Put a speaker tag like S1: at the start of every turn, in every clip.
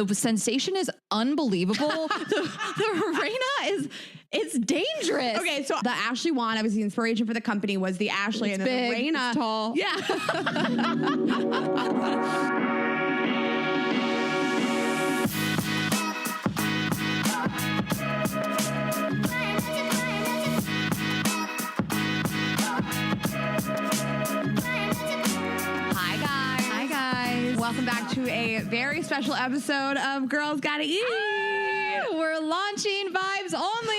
S1: The sensation is unbelievable. the Reina it's dangerous.
S2: Okay, so the Ashley wand, obviously, the inspiration for the company was the Ashley,
S1: It's
S2: and then
S1: big,
S2: the Reina.
S1: it's tall.
S2: Yeah.
S1: Hi guys.
S2: Welcome back to a very special episode of Girls Gotta Eat.
S1: We're launching Vibes Only.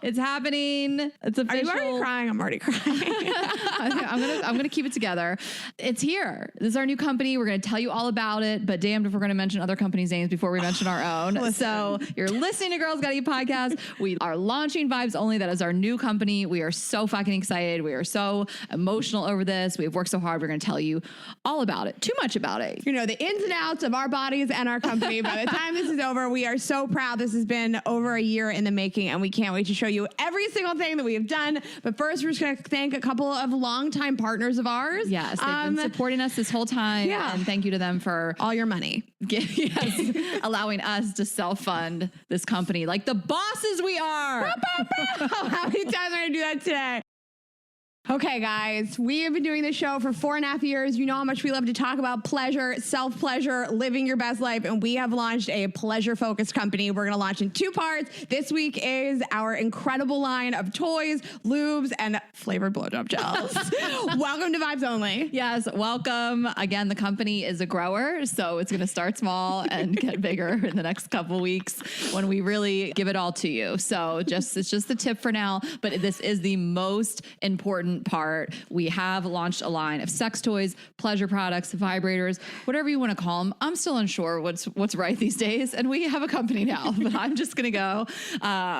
S1: It's happening. It's official.
S2: Are you already crying? I'm already crying.
S1: I'm gonna keep it together. It's here. This is our new company. We're gonna tell you all about it, but damned if we're gonna mention other companies' names before we mention our own. So you're listening to Girls Gotta Eat podcast. We are launching Vibes Only. That is our new company. We are so fucking excited. We are so emotional over this. We've worked so hard. We're gonna tell you all about it. Too much about it.
S2: You know, the ins and outs of our bodies and our company. By the time this is over, we are so proud. This has been over a year in the making, and we can't wait to show you every single thing that we have done. But first, we're just going to thank a couple of longtime partners of ours.
S1: Yes, they've been supporting us this whole time.
S2: Yeah.
S1: And thank you to them for
S2: all your money.
S1: Allowing us to self-fund this company like the bosses we are.
S2: How many times are we going to do that today? Okay, guys, we have been doing this show for 4.5 years. You know how much we love to talk about pleasure, self-pleasure, living your best life, and we have launched a pleasure-focused company. We're going to launch in 2 parts. This week is our incredible line of toys, lubes, and flavored blowjob gels. Welcome to Vibes Only.
S1: Yes, welcome. Again, the company is a grower, so it's going to start small and get bigger in the next couple weeks when we really give it all to you. So it's just the tip for now, but this is the most important part. We have launched a line of sex toys, pleasure products, vibrators, whatever you want to call them. I'm still unsure what's right these days, and we have a company now, but I'm just going to go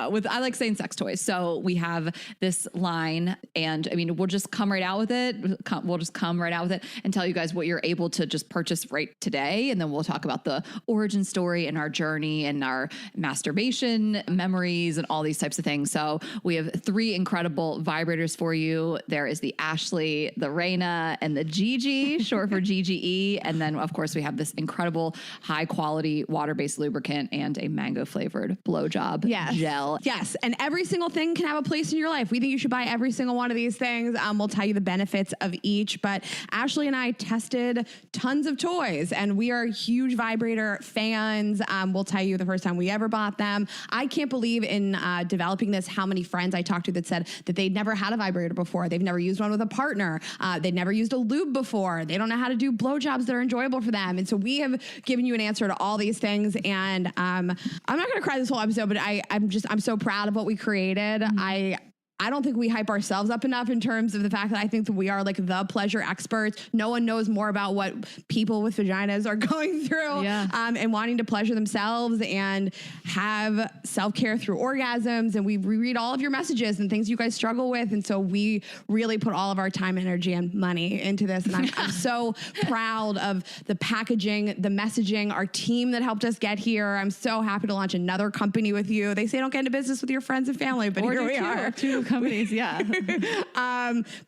S1: with, I like saying sex toys. So we have this line, and I mean, we'll just come right out with it. We'll just come right out with it and tell you guys what you're able to just purchase right today. And then we'll talk about the origin story and our journey and our masturbation memories and all these types of things. So we have 3 incredible vibrators for you. There is the Ashley, the Reina, and the Gigi, short for GGE. And then, of course, we have this incredible high-quality water-based lubricant and a mango-flavored blowjob gel.
S2: Yes, and every single thing can have a place in your life. We think you should buy every single one of these things. We'll tell you the benefits of each. But Ashley and I tested tons of toys, and we are huge vibrator fans. We'll tell you the first time we ever bought them. I can't believe in developing this how many friends I talked to that said that they'd never had a vibrator before. They've never used one with a partner. They've never used a lube before. They don't know how to do blowjobs that are enjoyable for them. And so we have given you an answer to all these things. And I'm not going to cry this whole episode, but I'm so proud of what we created. Mm-hmm. I don't think we hype ourselves up enough in terms of the fact that I think that we are like the pleasure experts. No one knows more about what people with vaginas are going through and wanting to pleasure themselves and have self-care through orgasms. And we read all of your messages and things you guys struggle with. And so we really put all of our time, energy, and money into this. And I'm so proud of the packaging, the messaging, our team that helped us get here. I'm so happy to launch another company with you. They say don't get into business with your friends and family, but here we are.
S1: Companies,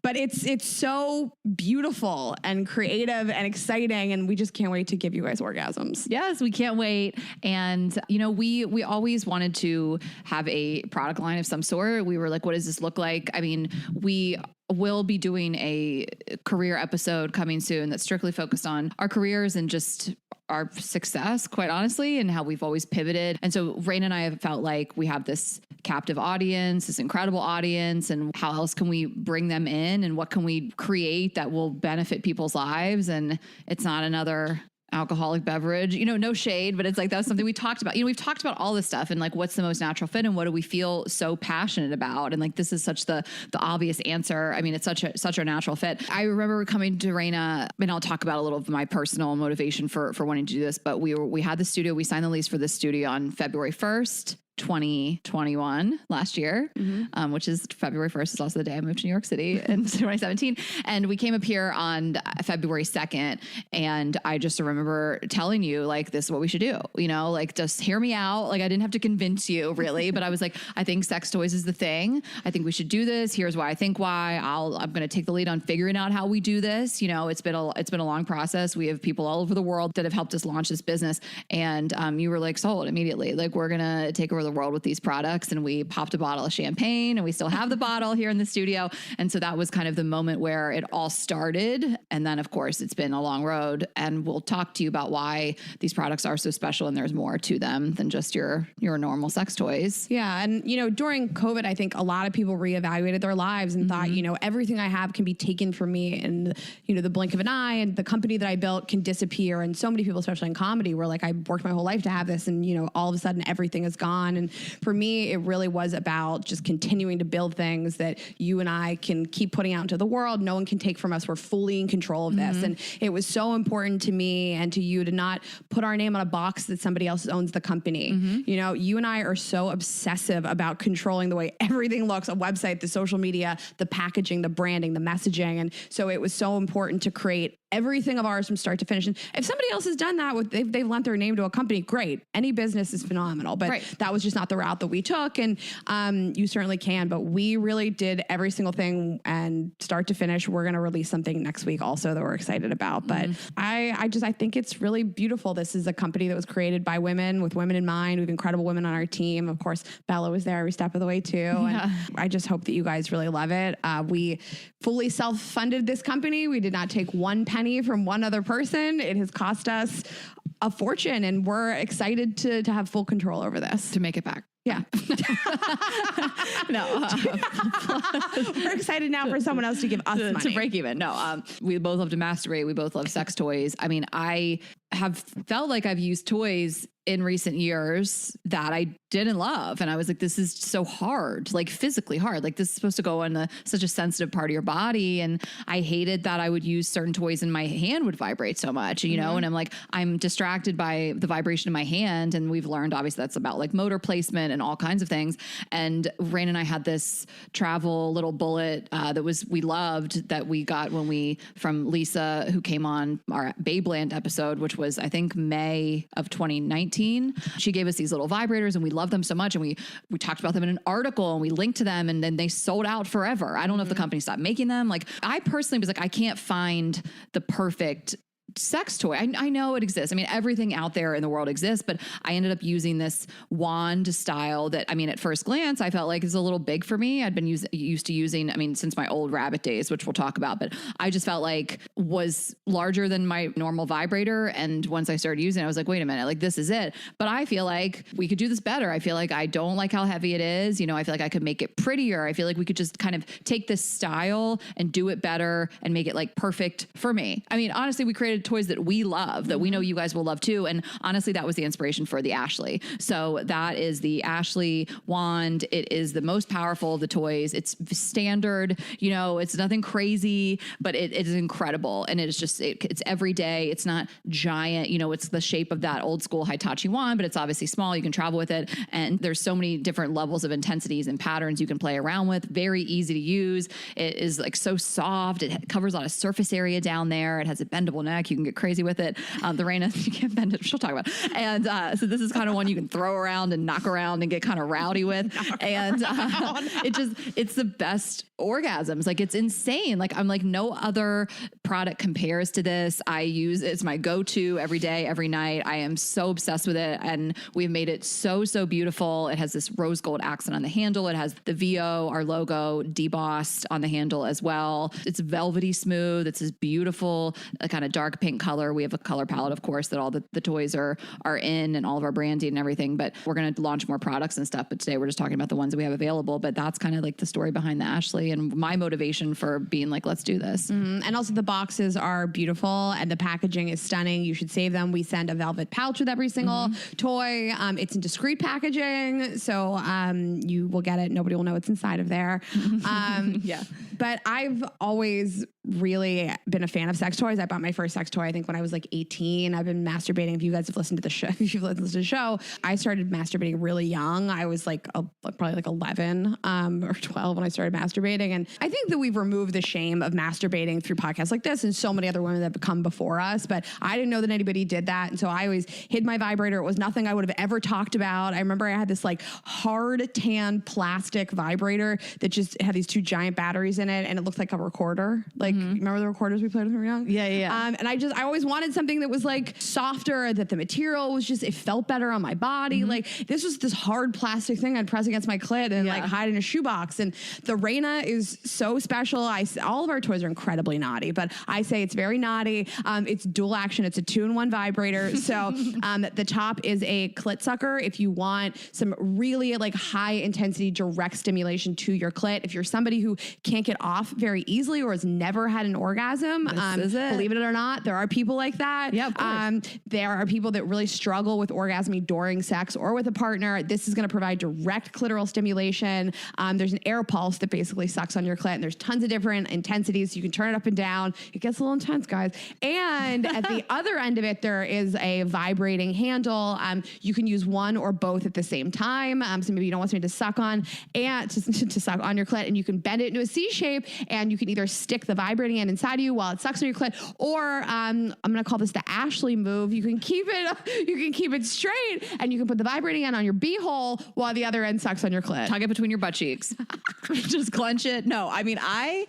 S2: but it's so beautiful and creative and exciting, and we just can't wait to give you guys orgasms.
S1: Yes, we can't wait. And you know, we always wanted to have a product line of some sort. We were like, what does this look like? I mean, we will be doing a career episode coming soon that's strictly focused on our careers and just our success, quite honestly, and how we've always pivoted. And so Rain and I have felt like we have this captive audience, this incredible audience, and how else can we bring them in and what can we create that will benefit people's lives? And it's not another alcoholic beverage, you know, no shade, but it's like, that's something we talked about. You know, we've talked about all this stuff and like, what's the most natural fit and what do we feel so passionate about? And like, this is such the obvious answer. I mean, it's such a natural fit. I remember coming to Reina, and I'll talk about a little of my personal motivation for wanting to do this, but we had the studio, we signed the lease for the studio on February 1st, 2021 last year, which is February 1st is also the day I moved to New York City in 2017. And we came up here on February 2nd. And I just remember telling you, like, this is what we should do, you know, like, just hear me out. Like, I didn't have to convince you really, but I was like, I think sex toys is the thing. I think we should do this. Here's why I think why. I'm going to take the lead on figuring out how we do this. You know, it's been a long process. We have people all over the world that have helped us launch this business. And you were like, sold immediately. Like, we're going to take over the world with these products. And we popped a bottle of champagne, and we still have the bottle here in the studio. And so that was kind of the moment where it all started. And then, of course, it's been a long road, and we'll talk to you about why these products are so special. And there's more to them than just your normal sex toys.
S2: Yeah. And, you know, during COVID, I think a lot of people reevaluated their lives and thought, you know, everything I have can be taken from me in, you know, the blink of an eye, and the company that I built can disappear. And so many people, especially in comedy, were like, I worked my whole life to have this, and, you know, all of a sudden everything is gone. And for me, it really was about just continuing to build things that you and I can keep putting out into the world. No one can take from us. We're fully in control of this. And it was so important to me and to you to not put our name on a box that somebody else owns the company. You know, you and I are so obsessive about controlling the way everything looks, a website, the social media, the packaging, the branding, the messaging. And so it was so important to create everything of ours from start to finish. And if somebody else has done that, they've lent their name to a company, great. Any business is phenomenal, but that was just not the route that we took. And you certainly can, but we really did every single thing and start to finish. We're going to release something next week also that we're excited about. But I think it's really beautiful. This is a company that was created by women with women in mind. We have incredible women on our team. Of course, Bella was there every step of the way too. And I just hope that you guys really love it. We fully self-funded this company. We did not take one penny from one other person. It has cost us a fortune, and we're excited to have full control over this.
S1: To make it back.
S2: Yeah.
S1: No.
S2: We're excited now for someone else to give us money.
S1: To break even. No. We both love to masturbate. We both love sex toys. I mean, I have felt like I've used toys in recent years that I didn't love. And I was like, this is so hard, like physically hard. Like, this is supposed to go on such a sensitive part of your body. And I hated that I would use certain toys and my hand would vibrate so much, you know? And I'm like, I'm distracted by the vibration in my hand. And we've learned, obviously, that's about like motor placement and all kinds of things. And Rain and I had this travel little bullet we loved, that we got from Lisa, who came on our Babeland episode, which was, I think, May of 2019. She gave us these little vibrators, and we loved them so much. And we talked about them in an article, and we linked to them, and then they sold out forever. I don't know if the company stopped making them. Like, I personally was like, I can't find the perfect sex toy. I know it exists. I mean, everything out there in the world exists, but I ended up using this wand style that, I mean, at first glance, I felt like is a little big for me. I'd been used to using, I mean, since my old rabbit days, which we'll talk about, but I just felt like was larger than my normal vibrator. And once I started using it, I was like, wait a minute, like, this is it. But I feel like we could do this better. I feel like I don't like how heavy it is. You know, I feel like I could make it prettier. I feel like we could just kind of take this style and do it better and make it like perfect for me. I mean, honestly, we created toys that we love, that we know you guys will love too. And honestly, that was the inspiration for the Ashley. So that is the Ashley wand. It is the most powerful of the toys. It's standard, you know, it's nothing crazy, but it is incredible. And it is just, it's every day. It's not giant, you know, it's the shape of that old school Hitachi wand, but it's obviously small. You can travel with it. And there's so many different levels of intensities and patterns you can play around with. Very easy to use. It is like so soft. It covers a lot of surface area down there. It has a bendable neck. You can get crazy with it. The Raina, you can't bend it. She'll talk about it. And so this is kind of one you can throw around and knock around and get kind of rowdy with. And it's the best orgasms. Like, it's insane. Like, I'm like, no other product compares to this. It's my go-to every day, every night. I am so obsessed with it. And we've made it so, so beautiful. It has this rose gold accent on the handle. It has the VO, our logo, debossed on the handle as well. It's velvety smooth. It's this beautiful kind of dark pink color. We have a color palette, of course, that all the toys are in, and all of our branding and everything, but we're going to launch more products and stuff. But today we're just talking about the ones that we have available. But that's kind of like the story behind the Ashley and my motivation for being like, let's do this.
S2: And also the boxes are beautiful and the packaging is stunning. You should save them. We send a velvet pouch with every single toy. It's in discreet packaging. So you will get it. Nobody will know what's inside of there.
S1: Yeah.
S2: But I've always really been a fan of sex toys. I bought my first sex toy, I think, when I was like 18. I've been masturbating. If you guys have listened to the show, if you've listened to the show, I started masturbating really young. I was like probably like 11 or 12 when I started masturbating. And I think that we've removed the shame of masturbating through podcasts like this and so many other women that have come before us. But I didn't know that anybody did that. And so I always hid my vibrator. It was nothing I would have ever talked about. I remember I had this like hard tan plastic vibrator that just had these 2 giant batteries in it, and it looked like a recorder. Like, remember the recorders we played with when we were young?
S1: Yeah.
S2: And I always wanted something that was like softer, that the material was just, it felt better on my body. Like, this was this hard plastic thing I'd press against my clit and like hide in a shoebox. And the Reina is so special. All of our toys are incredibly naughty, but I say it's very naughty. It's dual action. It's a 2-in-1 vibrator. So the top is a clit sucker. If you want some really like high intensity direct stimulation to your clit, if you're somebody who can't get off very easily or has never had an orgasm, believe it or not, there are people like that.
S1: Yeah, of course.
S2: There are people that really struggle with orgasm during sex or with a partner. This is going to provide direct clitoral stimulation. There's an air pulse that basically sucks on your clit, and there's tons of different intensities. You can turn it up and down. It gets a little intense, guys. And at the other end of it, there is a vibrating handle. You can use one or both at the same time. So maybe you don't want somebody to suck on and to suck on your clit, and you can bend it into a C shape, and you can either stick the vibrating end inside of you while it sucks on your clit, or I'm going to call this the Ashley move. You can keep it straight, and you can put the vibrating end on your beehole while the other end sucks on your clit.
S1: Tug it between your butt cheeks. Just clench it. No, I mean, I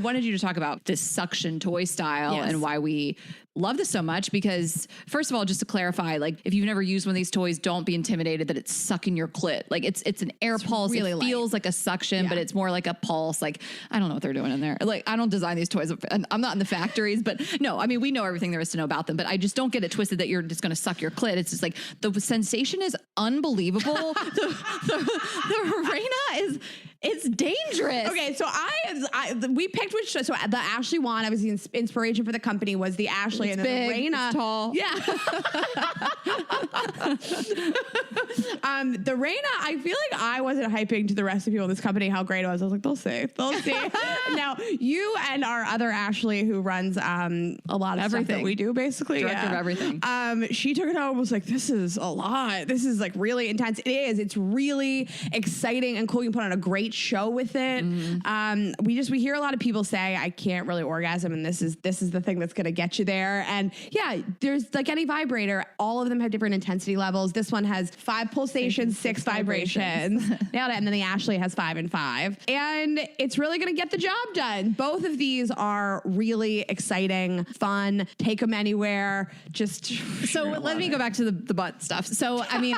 S1: wanted you to talk about this suction toy style and why we love this so much, because first of all, just to clarify, like if you've never used one of these toys, don't be intimidated that it's sucking your clit. Like it's an air pulse. Really, it feels like a suction, but it's more like a pulse. Like, I don't know what they're doing in there. Like, I don't design these toys. I'm not in the factories, but no, I mean, we know everything there is to know about them, but I just don't get it twisted that you're just going to suck your clit. It's just like the sensation is unbelievable. the Reina it's dangerous.
S2: Okay, so we picked which, so the Ashley one, obviously the inspiration for the company was the Ashley,
S1: it's
S2: and then
S1: big,
S2: the Reina.
S1: it's tall.
S2: Yeah. The Reina, I feel like I wasn't hyping to the rest of people in this company how great it was. I was like, they'll see. Now, you and our other Ashley, who runs a lot of everything stuff that we do, basically.
S1: Director of everything.
S2: She took it home and was like, this is a lot. This is like really intense. It is. It's really exciting and cool. You can put on a great show with it. We hear a lot of people say, I can't really orgasm, and this is the thing that's going to get you there. And yeah, there's like any vibrator, all of them have different intensity levels. This one has 5 pulsations, 6 vibrations. Nailed it. And then the Ashley has 5 and 5. And it's really going to get the job done. Both of these are really exciting, fun, take them anywhere.
S1: So let me go back to the butt stuff. So, I mean,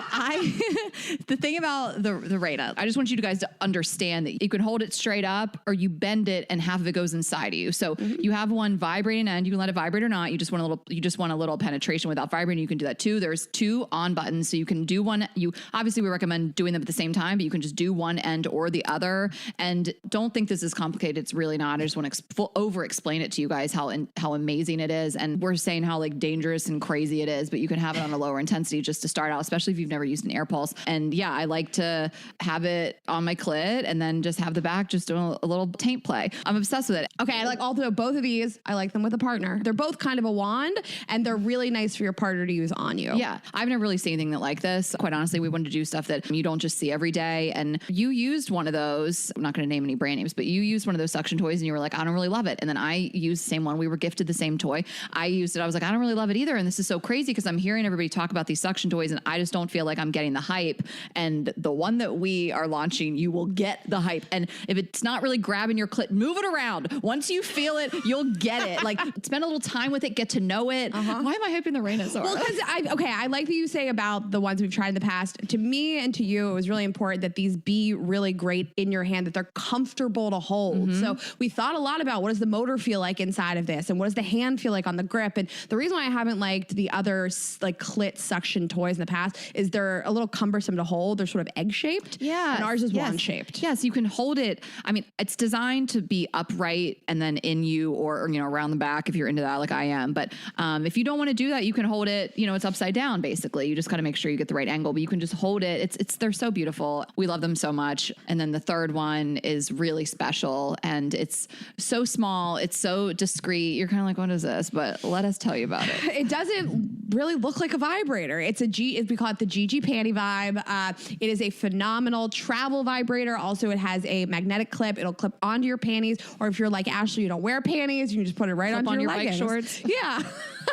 S1: the thing about the Reina, I just want you guys to understand that you can hold it straight up or you bend it and half of it goes inside of you. So you have one vibrating end, you can let it vibrate or not. You just want a little penetration without vibrating. You can do that too. There's 2 on buttons. So you can do one. Obviously we recommend doing them at the same time, but you can just do one end or the other. And don't think this is complicated. It's really not. I just want to over explain it to you guys how amazing it is. And we're saying how like dangerous and crazy it is, but you can have it on a lower intensity just to start out, especially if you've never used an air pulse. And yeah, I like to have it on my clit and then just have the back just doing a little taint play. I'm obsessed with it.
S2: Okay, I like both of these. I like them with a partner. They're both kind of a wand, and they're really nice for your partner to use on you.
S1: Yeah, I've never really seen anything that like this. Quite honestly, we wanted to do stuff that you don't just see every day. And you used one of those. I'm not going to name any brand names, but you used one of those suction toys, and you were like, I don't really love it. And then I used the same one. We were gifted the same toy. I used it. I was like, I don't really love it either. And this is so crazy because I'm hearing everybody talk about these suction toys, and I just don't feel like I'm getting the hype. And the one that we are launching, you will get the hype. And if it's not really grabbing your clit, move it around. Once you feel it, you'll get it. Like, spend a little time with it, get to know it. Why am I hyping the Reina so hard?
S2: Well, because I like that you say about the ones we've tried in the past. To me and to you, it was really important that these be really great in your hand, that they're comfortable to hold. So we thought a lot about what does the motor feel like inside of this, and what does the hand feel like on the grip. And the reason why I haven't liked the other like clit suction toys in the past is they're a little cumbersome to hold. They're sort of egg shaped.
S1: Yeah,
S2: and ours is wand shaped.
S1: Yes, you can hold it. I mean, it's designed to be upright and then in you or around the back if you're into that like I am. But if you don't want to do that, you can hold it, it's upside down basically. You just got to make sure you get the right angle, but you can just hold it. They're so beautiful. We love them so much. And then the third one is really special and it's so small. It's so discreet. You're kind of like, what is this? But let us tell you about it.
S2: It doesn't really look like a vibrator. We call it the GG Panty Vibe. It is a phenomenal travel vibrator. Also, it has a magnetic clip. It'll clip onto your panties. Or if you're like Ashley, you don't wear panties, you can just put it right onto your
S1: bike shorts.
S2: Yeah.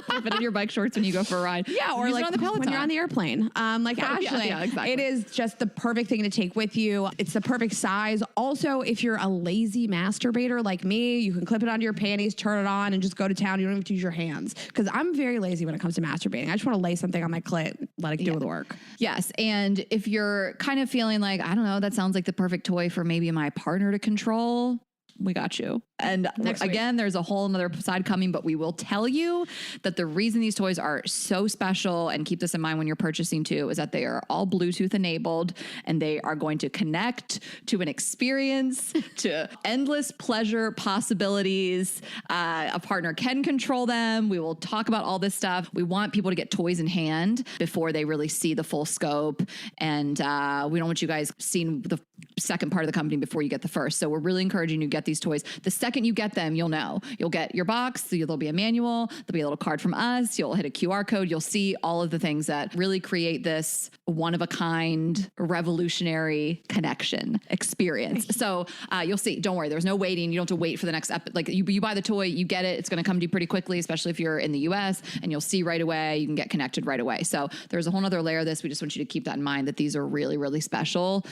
S1: Put it in your bike shorts when you go for a ride.
S2: Yeah, or like
S1: on the Peloton.
S2: when you're on the airplane. Like Ashley,
S1: yeah, exactly.
S2: It is just the perfect thing to take with you. It's the perfect size. Also, if you're a lazy masturbator like me, you can clip it onto your panties, turn it on, and just go to town. You don't have to use your hands. Because I'm very lazy when it comes to masturbating. I just want to lay something on my clit, let it do the work.
S1: Yes. And if you're kind of feeling like, I don't know, that sounds like the perfect toy for maybe my partner to control, we got you. And again, there's a whole another side coming, but we will tell you that the reason these toys are so special, and keep this in mind when you're purchasing too, is that they are all Bluetooth enabled and they are going to connect to an experience, to endless pleasure possibilities. A partner can control them. We will talk about all this stuff. We want people to get toys in hand before they really see the full scope. And we don't want you guys seeing the second part of the company before you get the first. So we're really encouraging you to get these toys. The second you get them, you'll know. You'll get your box. There'll be a manual. There'll be a little card from us. You'll hit a QR code. You'll see all of the things that really create this one-of-a-kind, revolutionary connection experience. So you'll see. Don't worry. There's no waiting. You don't have to wait for the next episode. Like you buy the toy, you get it. It's going to come to you pretty quickly, especially if you're in the US, and you'll see right away. You can get connected right away. So there's a whole other layer of this. We just want you to keep that in mind, that these are really, really special.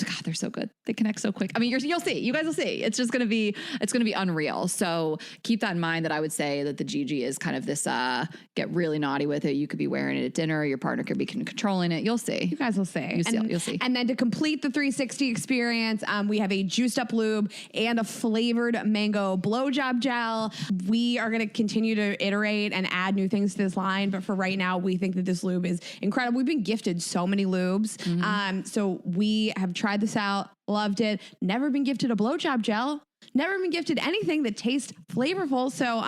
S1: God, they're so good. They connect so quick. I mean, you'll see. You guys will see. It's going to be unreal. So keep that in mind, that I would say that the GG is kind of this, get really naughty with it. You could be wearing it at dinner. Your partner could be controlling it. You'll see.
S2: You guys will see.
S1: You'll see.
S2: And then to complete the 360 experience, we have a juiced up lube and a flavored mango blowjob gel. We are going to continue to iterate and add new things to this line. But for right now, we think that this lube is incredible. We've been gifted so many lubes. Mm-hmm. So we have tried this out, loved it, never been gifted a blowjob gel, never been gifted anything that tastes flavorful. So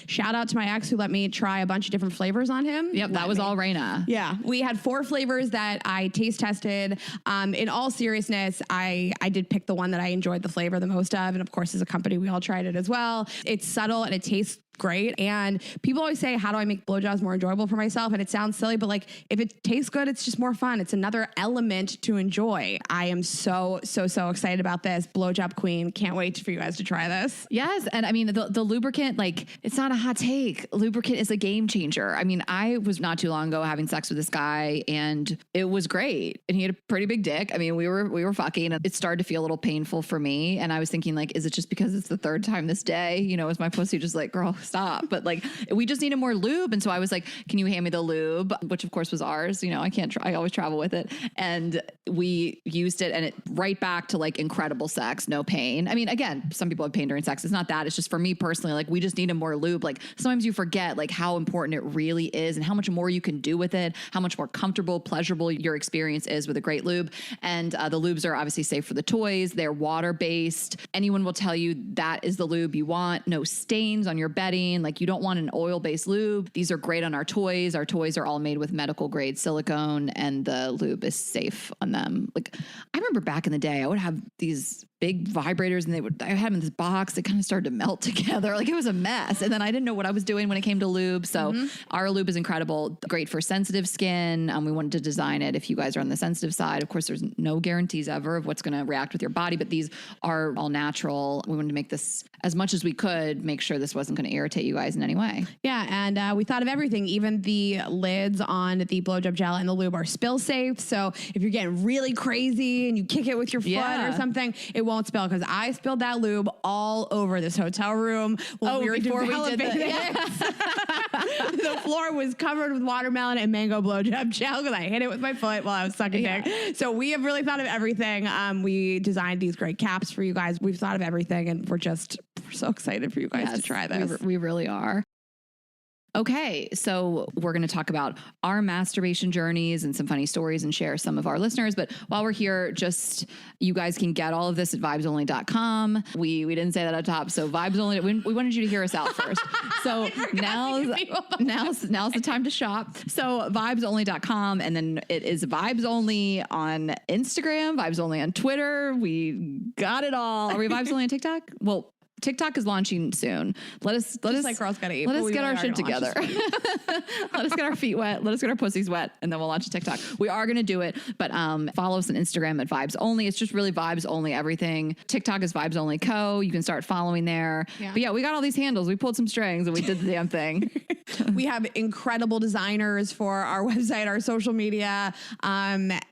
S2: shout out to my ex who let me try a bunch of different flavors on him.
S1: Yep, that was all Raina.
S2: Yeah, we had 4 flavors that I taste tested. In all seriousness, I did pick the one that I enjoyed the flavor the most of. And of course, as a company, we all tried it as well. It's subtle and it tastes great. And people always say, how do I make blowjobs more enjoyable for myself? And it sounds silly, but like, if it tastes good, it's just more fun. It's another element to enjoy. I am so excited about this. Blowjob queen. Can't wait for you guys to try this.
S1: Yes. And I mean, the lubricant, like, it's not a hot take. Lubricant is a game changer. I mean, I was not too long ago having sex with this guy and it was great. And he had a pretty big dick. I mean, we were fucking, and it started to feel a little painful for me. And I was thinking, like, is it just because it's the third time this day? Is my pussy just like, girl, stop. But like, we just needed more lube. And so I was like, can you hand me the lube? Which of course was ours. I always travel with it. And we used it, and it right back to like incredible sex, no pain. I mean, again, some people have pain during sex. It's not that. It's just for me personally, like, we just needed more lube. Like, sometimes you forget like how important it really is and how much more you can do with it, how much more comfortable, pleasurable your experience is with a great lube. And the lubes are obviously safe for the toys. They're water-based. Anyone will tell you that is the lube you want. No stains on your bedding. Like, you don't want an oil-based lube. These are great on our toys. Our toys are all made with medical-grade silicone, and the lube is safe on them. Like, I remember back in the day, I would have these big vibrators, and I had them in this box. They kind of started to melt together. Like, it was a mess. And then I didn't know what I was doing when it came to lube. So our lube is incredible. Great for sensitive skin. We wanted to design it if you guys are on the sensitive side. Of course, there's no guarantees ever of what's going to react with your body, but these are all natural. We wanted to make this as much as we could, make sure this wasn't going to irritate you guys in any way.
S2: Yeah. And we thought of everything. Even the lids on the blowjob gel and the lube are spill safe. So if you're getting really crazy and you kick it with your foot or something, it won't spill, because I spilled that lube all over this hotel room when we were developing it. The floor was covered with watermelon and mango blowjob gel because I hit it with my foot while I was sucking dick. So we have really thought of everything. We designed these great caps for you guys. We've thought of everything, and we're so excited for you guys to try this.
S1: We really are. Okay, so we're going to talk about our masturbation journeys and some funny stories and share some of our listeners. But while we're here, just you guys can get all of this at vibesonly.com. We didn't say that up top. So Vibes Only, we wanted you to hear us out first. So now's the time to shop. So vibesonly.com, and then it is Vibes Only on Instagram, Vibes Only on Twitter. We got it all. Are we Vibes Only on TikTok? Well, TikTok is launching soon. Let us
S2: like girls gotta eat,
S1: let us get our shit together. Let us get our feet wet. Let us get our pussies wet, and then we'll launch a TikTok. We are going to do it, but follow us on Instagram at Vibes Only. It's just really Vibes Only everything. TikTok is Vibes Only Co. You can start following there. Yeah. But yeah, we got all these handles. We pulled some strings and we did the damn thing.
S2: We have incredible designers for our website, our social media.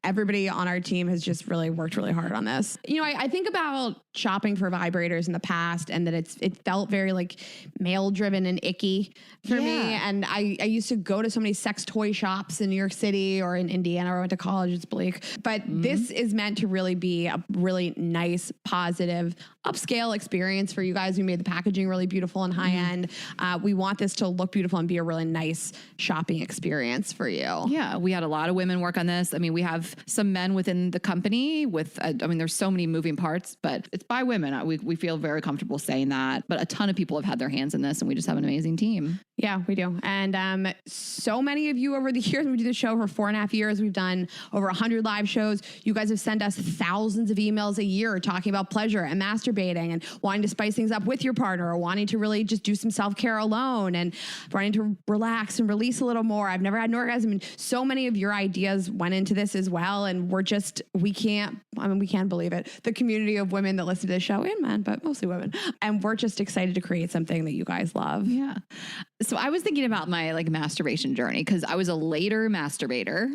S2: Everybody on our team has just really worked really hard on this. You know, I think about shopping for vibrators in the past, and that it felt very like male driven and icky for me. And I used to go to so many sex toy shops in New York City or in Indiana where I went to college. It's bleak. But this is meant to really be a really nice, positive, upscale experience for you guys. We made the packaging really beautiful and high end. We want this to look beautiful and be a really nice shopping experience for you.
S1: Yeah, we had a lot of women work on this. I mean, we have some men within the company with, there's so many moving parts, but it's by women. We feel very comfortable saying that, but a ton of people have had their hands in this, and we just have an amazing team.
S2: Yeah, we do. And so many of you over the years, we do the show for 4.5 years. We've done over 100 live shows. You guys have sent us thousands of emails a year talking about pleasure and masturbating and wanting to spice things up with your partner, or wanting to really just do some self-care alone and wanting to relax and release a little more. I've never had an orgasm. And so many of your ideas went into this as well. And we can't believe it. The community of women that listen to this show, and men, but mostly women. And we're just excited to create something that you guys love.
S1: Yeah. So I was thinking about my like masturbation journey, because I was a later masturbator.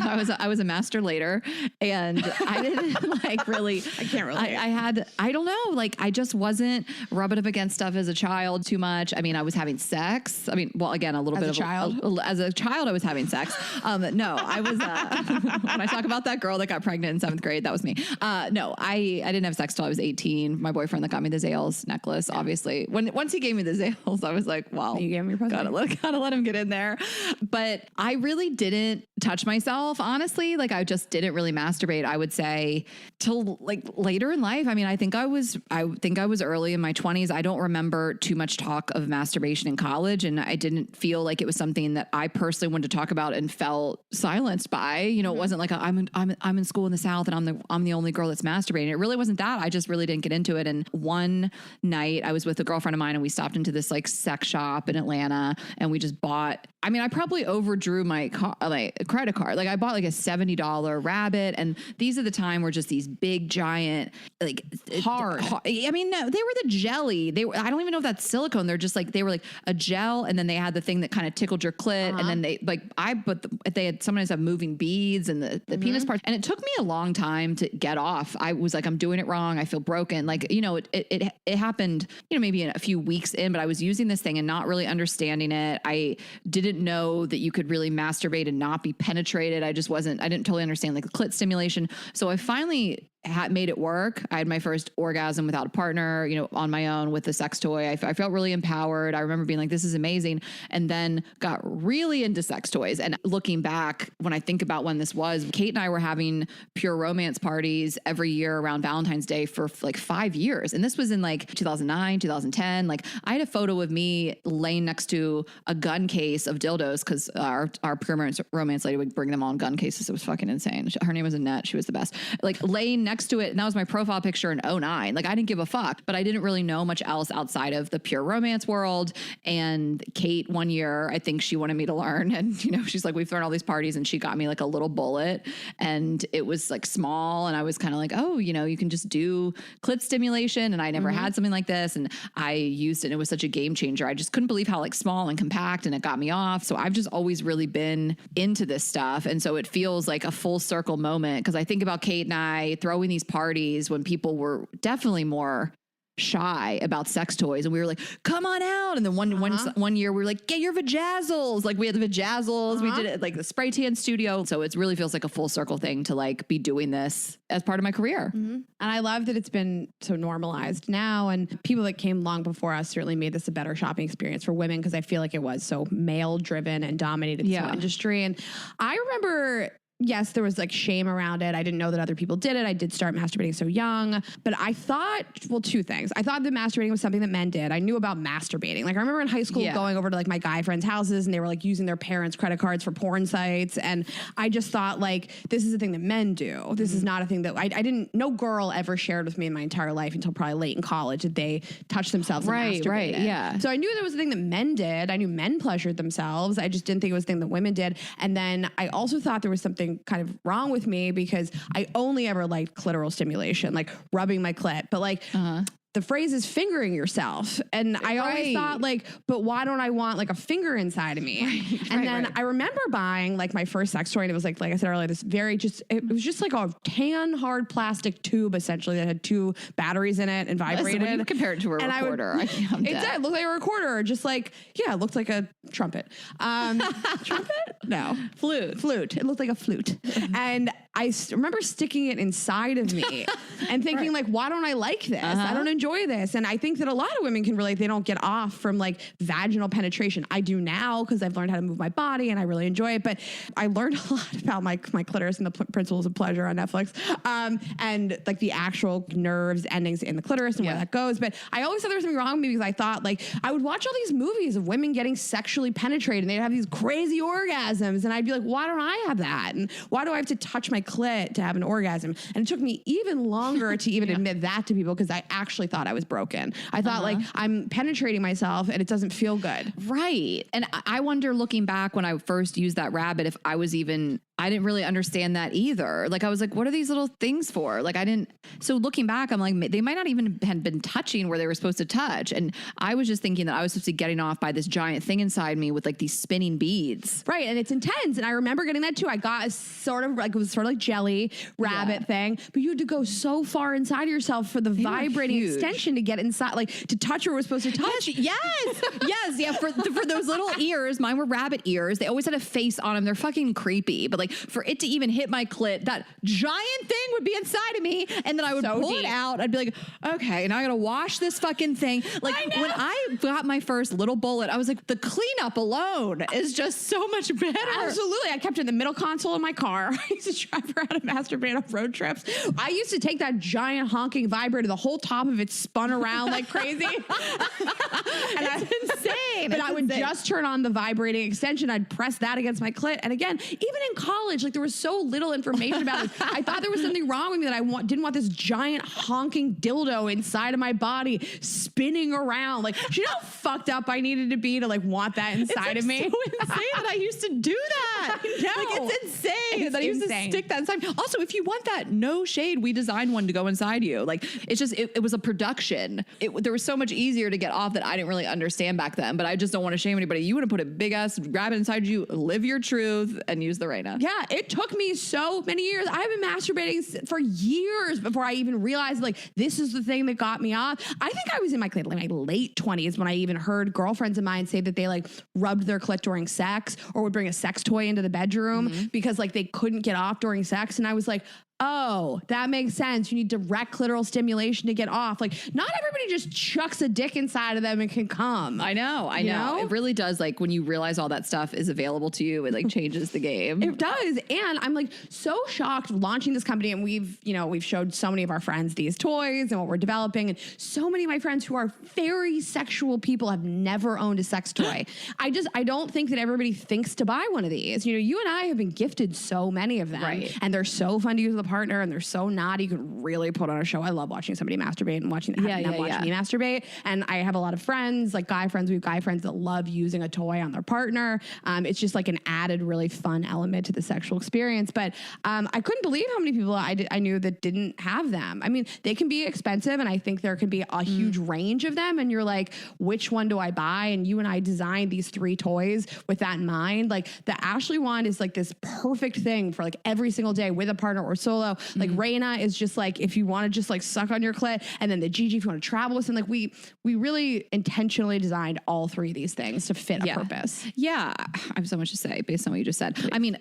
S1: I was a master later, and I didn't like really.
S2: I can't relate.
S1: I don't know. Like I just wasn't rubbing up against stuff as a child too much. I mean, I was having sex. I mean, well, again, a little bit of as a child, I was having sex. No, I was. When I talk about that girl that got pregnant in 7th grade, that was me. No, I didn't have sex till I was 18. My boyfriend that got me the Zales necklace, obviously. Once he gave me the Zales, I was like, wow.
S2: You gave me your
S1: gotta let him get in there. But I really didn't touch myself, honestly. Like I just didn't really masturbate, I would say, till like later in life. I mean, I think I was early in my 20s. I don't remember too much talk of masturbation in college, and I didn't feel like it was something that I personally wanted to talk about and felt silenced by. You know, it wasn't like I'm in school in the South and I'm the only girl that's masturbating. It really wasn't that. I just really didn't get into it. And one night I was with a girlfriend of mine, and we stopped into this like sex shop in Atlanta, and we just bought, I mean, I probably overdrew my credit card. Like I bought like a $70 rabbit, and these are the time where just these big giant, like
S2: hard.
S1: I mean, no, they were the jelly. I don't even know if that's silicone. They're just like, they were like a gel, and then they had the thing that kind of tickled your clit. And then they had sometimes have moving beads and the penis part. And it took me a long time to get off. I was like, I'm doing it wrong. I feel broken. Like, you know, it happened, you know, maybe in a few weeks in, but I was using this thing and not really understanding it. I didn't know that you could really masturbate and not be penetrated. I didn't totally understand like the clit stimulation. So I finally made it work. I had my first orgasm without a partner, you know, on my own with the sex toy. I felt really empowered. I remember being like, this is amazing. And then got really into sex toys. And looking back, when I think about when this was, Kate and I were having pure romance parties every year around Valentine's Day for like 5 years. And this was in like 2009, 2010. Like I had a photo of me laying next to a gun case of dildos, because our pure romance lady would bring them all in gun cases. It was fucking insane. Her name was Annette. She was the best. Like laying next to it. And that was my profile picture in 2009. Like I didn't give a fuck, but I didn't really know much else outside of the pure romance world. And Kate, one year, I think she wanted me to learn. And, you know, she's like, we've thrown all these parties, and she got me like a little bullet, and it was like small. And I was kind of like, oh, you know, you can just do clit stimulation. And I never had something like this. And I used it, and it was such a game changer. I just couldn't believe how like small and compact, and it got me off. So I've just always really been into this stuff. And so it feels like a full circle moment, because I think about Kate and I throwing these parties when people were definitely more shy about sex toys, and we were like, come on out. And then one year we were like, get your vajazzles. Like we had the vajazzles. We did it at like the spray tan studio. So it really feels like a full circle thing to like be doing this as part of my career.
S2: And I love that it's been so normalized now, and people that came long before us certainly made this a better shopping experience for women, because I feel like it was so male driven and dominated the industry. And I remember, yes, there was like shame around it. I didn't know that other people did it. I did start masturbating so young, but I thought, well, two things. I thought that masturbating was something that men did. I knew about masturbating. Like I remember in high school going over to like my guy friends' houses, and they were like using their parents' credit cards for porn sites. And I just thought like, this is a thing that men do. This is not a thing that I didn't, no girl ever shared with me in my entire life until probably late in college that they touched themselves and masturbated.
S1: Right, yeah.
S2: So I knew there was a thing that men did. I knew men pleasured themselves. I just didn't think it was a thing that women did. And then I also thought there was something kind of wrong with me, because I only ever liked clitoral stimulation, like rubbing my clit, but like the phrase is fingering yourself. And I always thought like, but why don't I want like a finger inside of me? And then I remember buying like my first sex toy, and it was like I said earlier, this very it was just like a tan hard plastic tube essentially that had 2 batteries in it and vibrated.
S1: When you compare it to a recorder, I can't.
S2: It did look like a recorder, just like, it looked like a trumpet. Trumpet? No. Flute. It looked like a flute. And I remember sticking it inside of me and thinking like, why don't I like this? I don't enjoy this. And I think that a lot of women can relate. They don't get off from like vaginal penetration. I do now because I've learned how to move my body and I really enjoy it. But I learned a lot about my clitoris and the principles of pleasure on Netflix, and like the actual nerves endings in the clitoris and where that goes. But I always thought there was something wrong with me, because I thought like I would watch all these movies of women getting sexually penetrated and they'd have these crazy orgasms, and I'd be like, why don't I have that? And why do I have to touch my clit to have an orgasm? And it took me even longer to even admit that to people, because I actually thought I was broken. I thought like I'm penetrating myself and it doesn't feel good.
S1: Right. And I wonder, looking back when I first used that rabbit, if I didn't really understand that either. Like I was like, what are these little things for? Like so looking back, I'm like, they might not even have been touching where they were supposed to touch. And I was just thinking that I was supposed to be getting off by this giant thing inside me with like these spinning beads.
S2: Right. And it's intense. And I remember getting that too. I got a sort of like, it was sort of like jelly rabbit thing, but you had to go so far inside yourself for the vibrating extension to get inside, like to touch where we're supposed to touch.
S1: Yes. Yeah. For those little ears, mine were rabbit ears. They always had a face on them. They're fucking creepy. But like for it to even hit my clit, that giant thing would be inside of me. And then I would pull it out. I'd be like, okay, now I gotta wash this fucking thing. Like when I got my first little bullet, I was like, the cleanup alone is just so much better.
S2: Absolutely. I kept it in the middle console of my car. I used to drive around and masturbate on road trips. I used to take that giant honking vibrator, the whole top of it spun around like crazy.
S1: It's insane.
S2: But I would just turn on the vibrating extension. I'd press that against my clit. And again, even in college, like there was so little information about it. I thought there was something wrong with me, that I didn't want this giant honking dildo inside of my body spinning around. Like, do you know how fucked up I needed to be to like want that inside of me?
S1: It's so insane that I used to do that.
S2: I know.
S1: Like, it's insane that I used to stick that inside. Also, if you want that, no shade, we designed one to go inside you. Like, it's just, it was a production. There was so much easier to get off that I didn't really understand back then, but I just don't want to shame anybody. You want to put a big ass rabbit inside you, live your truth, and use the Reina.
S2: Yeah, it took me so many years. I've been masturbating for years before I even realized like this is the thing that got me off. I think I was in my late 20s when I even heard girlfriends of mine say that they like rubbed their clit during sex, or would bring a sex toy into the bedroom because like they couldn't get off during sex. And I was like, oh, that makes sense. You need direct clitoral stimulation to get off. Like, not everybody just chucks a dick inside of them and can come.
S1: I know. It really does. Like, when you realize all that stuff is available to you, it like changes the game.
S2: It does. And I'm like so shocked launching this company, and we've showed so many of our friends these toys and what we're developing. And so many of my friends who are very sexual people have never owned a sex toy. I don't think that everybody thinks to buy one of these. You know, you and I have been gifted so many of them.
S1: Right.
S2: And they're so fun to use with a partner, and they're so naughty. You can really put on a show. I love watching somebody masturbate and watching them watch me masturbate. And I have a lot of friends, like guy friends. We have guy friends that love using a toy on their partner. It's just like an added, really fun element to the sexual experience. But I couldn't believe how many people I knew that didn't have them. I mean, they can be expensive, and I think there can be a huge range of them. And you're like, which one do I buy? And you and I designed these 3 toys with that in mind. Like the Ashley one is like this perfect thing for like every single day with a partner or solo. solo. Like Raina is just like, if you want to just like suck on your clit, and then the Gigi, if you want to travel with, and like we really intentionally designed all three of these things to fit a purpose.
S1: Yeah. I have so much to say based on what you just said. I mean,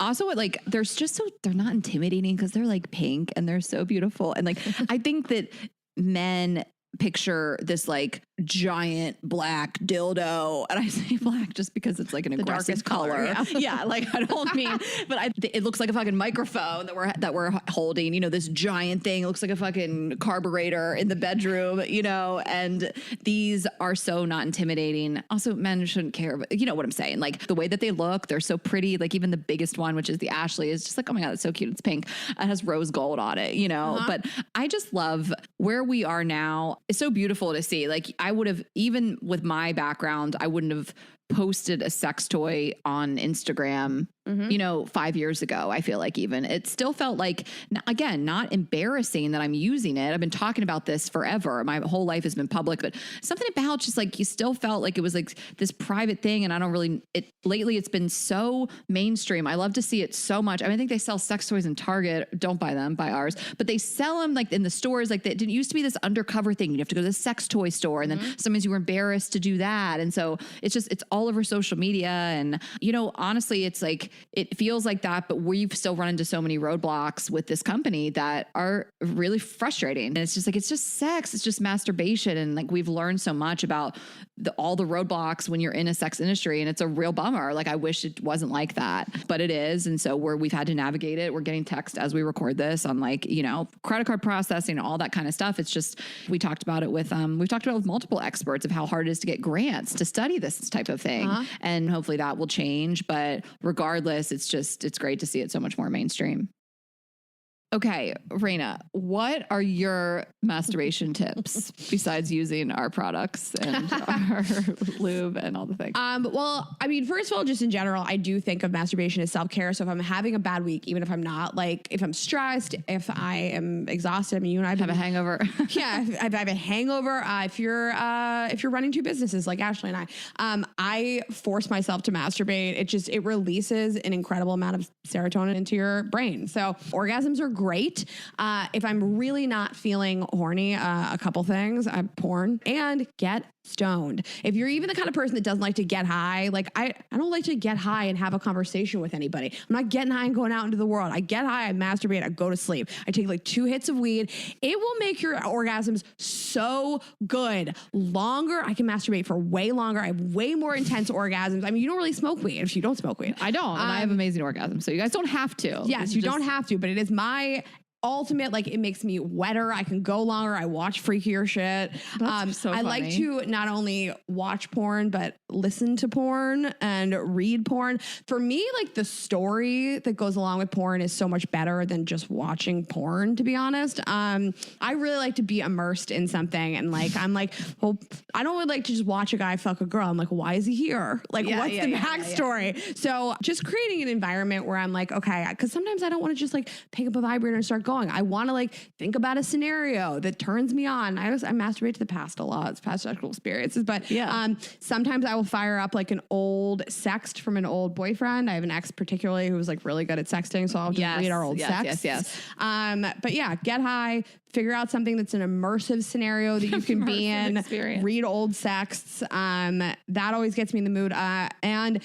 S1: also like they're just they're not intimidating because they're like pink and they're so beautiful. And like, I think that men picture this like giant black dildo, and I say black just because it's like an aggressive color. Yeah, like I don't mean, but it looks like a fucking microphone that we're holding. You know, this giant thing. It looks like a fucking carburetor in the bedroom. You know, and these are so not intimidating. Also, men shouldn't care, but you know what I'm saying. Like the way that they look, they're so pretty. Like even the biggest one, which is the Ashley, is just like, oh my god, it's so cute. It's pink. It has rose gold on it. You know, but I just love where we are now. It's so beautiful to see. Like I would have, even with my background, I wouldn't have posted a sex toy on Instagram, you know, 5 years ago. I feel like even it still felt like, again, not embarrassing that I'm using it. I've been talking about this forever. My whole life has been public, but something about just like, you still felt like it was like this private thing. And I don't really, lately it's been so mainstream. I love to see it so much. I mean, I think they sell sex toys in Target. Don't buy them, buy ours, but they sell them like in the stores. Like it didn't used to be this undercover thing. You'd have to go to the sex toy store, and then sometimes you were embarrassed to do that. And so it's all over social media. And, you know, honestly, it's like, it feels like that, but we've still run into so many roadblocks with this company that are really frustrating. And it's just like, it's just sex. It's just masturbation. And like, we've learned so much about all the roadblocks when you're in a sex industry, and it's a real bummer. Like I wish it wasn't like that, but it is. And so we've had to navigate it. We're getting text as we record this on like, you know, credit card processing, all that kind of stuff. It's just, we've talked about it with multiple experts of how hard it is to get grants to study this type of thing. And hopefully that will change. But regardless, it's great to see it so much more mainstream. Okay, Raina, what are your masturbation tips besides using our products and our lube and all the things?
S2: Well, I mean, first of all, just in general, I do think of masturbation as self-care. So if I'm having a bad week, even if I'm not, like if I'm stressed, if I am exhausted, I mean, you and I
S1: have a hangover.
S2: Yeah, if I have a hangover, if you're running two businesses like Ashley and I force myself to masturbate. It releases an incredible amount of serotonin into your brain. So orgasms are great. If I'm really not feeling horny, a couple things, porn, and get stoned. If you're even the kind of person that doesn't like to get high, like I don't like to get high and have a conversation with anybody. I'm not getting high and going out into the world. I get high, I masturbate, I go to sleep. I take like 2 hits of weed. It will make your orgasms so good. Longer, I can masturbate for way longer. I have way more intense orgasms. I mean, you don't really smoke weed if you don't smoke weed.
S1: I don't, and I have amazing orgasms. So you guys don't have to.
S2: Yes, you don't have to, but it is my ultimate, like it makes me wetter. I can go longer. I watch freakier shit.
S1: That's so funny.
S2: I like to not only watch porn, but listen to porn and read porn. For me, like the story that goes along with porn is so much better than just watching porn, to be honest. I really like to be immersed in something. And like, I'm like, well, I don't really like to just watch a guy fuck a girl. I'm like, why is he here? Like, what's the backstory? So just creating an environment where I'm like, okay, because sometimes I don't want to just like pick up a vibrator and start going. I want to like think about a scenario that turns me on. I masturbate to the past a lot. It's past sexual experiences, but sometimes I will fire up like an old sext from an old boyfriend. I have an ex particularly who was like really good at sexting, so I'll just read our old sexts. Yes. But yeah, get high, figure out something that's an immersive scenario that you can be in. Experience. Read old sexts. That always gets me in the mood. And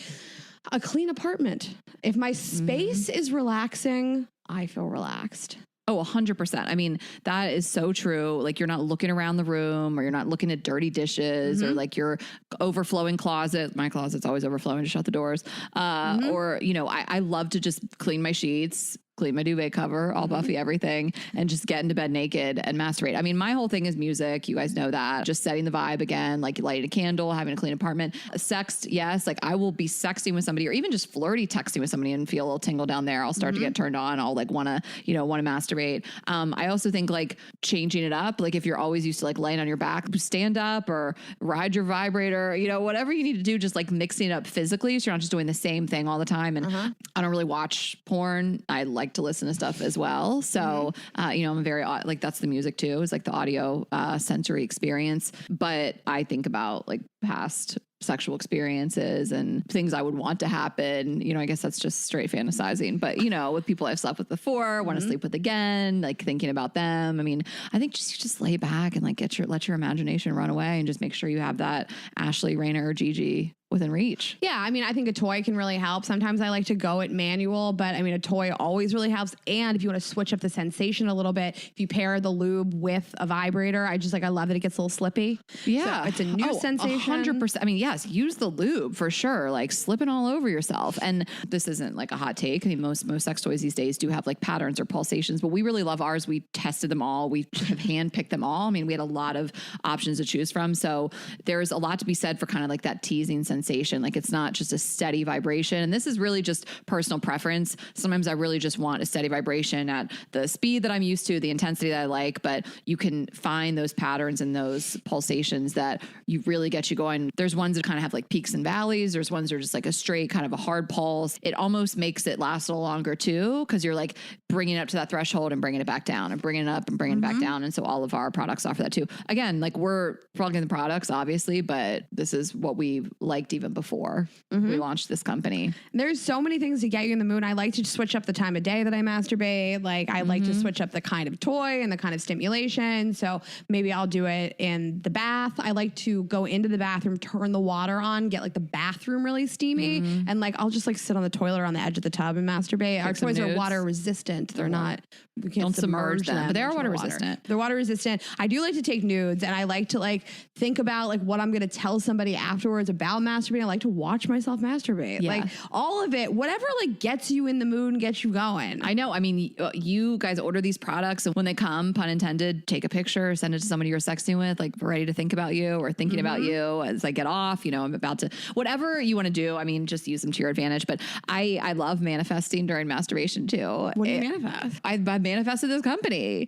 S2: a clean apartment. If my space is relaxing, I feel relaxed.
S1: Oh, 100%. I mean, that is so true. Like you're not looking around the room, or you're not looking at dirty dishes, or like your overflowing closet. My closet's always overflowing to shut the doors. Or, you know, I love to just clean my sheets, clean my duvet cover, all Buffy everything, and just get into bed naked and masturbate. I mean, my whole thing is music. You guys know that. Just setting the vibe again, like lighting a candle, having a clean apartment. Sext, yes. Like I will be sexting with somebody, or even just flirty texting with somebody and feel a little tingle down there. I'll start to get turned on. I'll like want to masturbate. I also think like changing it up. Like if you're always used to like laying on your back, stand up or ride your vibrator, you know, whatever you need to do, just like mixing it up physically. So you're not just doing the same thing all the time. And I don't really watch porn. I like to listen to stuff as well. So, I'm very, like that's the music too, is like the audio sensory experience. But I think about like past sexual experiences and things I would want to happen. You know, I guess that's just straight fantasizing, but you know, with people I've slept with before, want to sleep with again, like thinking about them. I mean, I think just lay back and like let your imagination run away and just make sure you have that Ashley, Rainer, or Gigi within reach.
S2: Yeah, I mean, I think a toy can really help. Sometimes I like to go at manual, but I mean, a toy always really helps. And if you want to switch up the sensation a little bit, if you pair the lube with a vibrator, I love that it gets a little slippy.
S1: Yeah.
S2: So it's a new sensation.
S1: 100%. I mean, yes, use the lube for sure. Like slipping all over yourself. And this isn't like a hot take. I mean, most sex toys these days do have like patterns or pulsations, but we really love ours. We tested them all. We have handpicked them all. I mean, we had a lot of options to choose from. So there's a lot to be said for kind of like that teasing sensation. Like it's not just a steady vibration. And this is really just personal preference. Sometimes I really just want a steady vibration at the speed that I'm used to, the intensity that I like, but you can find those patterns and those pulsations that you really get you going. There's ones that kind of have like peaks and valleys. There's ones that are just like a straight kind of a hard pulse. It almost makes it last a little longer too, because you're like bringing it up to that threshold and bringing it back down and bringing it up and bringing it back down. And so all of our products offer that too. Again, like we're plugging the products obviously, but this is what we liked even before we launched this company.
S2: There's so many things to get you in the mood. I like to switch up the time of day that I masturbate. Like I like to switch up the kind of toy and the kind of stimulation. So maybe I'll do it in the bath. I like to go into the bathroom, turn the water on, get like the bathroom really steamy. And like, I'll just like sit on the toilet or on the edge of the tub and masturbate. Our toys are water resistant. They're not, we can't submerge them,
S1: but they are water resistant.
S2: They're water resistant. I do like to take nudes and I like to like think about like what I'm going to tell somebody afterwards about masturbating. I like to watch myself masturbate.
S1: Yeah.
S2: Like all of it, whatever like gets you in the mood and gets you going.
S1: I know. I mean, you guys order these products and when they come, pun intended, take a picture, send it to somebody you're sexting with, like ready to think about you or thinking about you as I get off, you know, I'm about to, whatever you want to do. I mean, just use them to your advantage, but I love manifesting during masturbation too.
S2: What do you manifest?
S1: I manifested this company.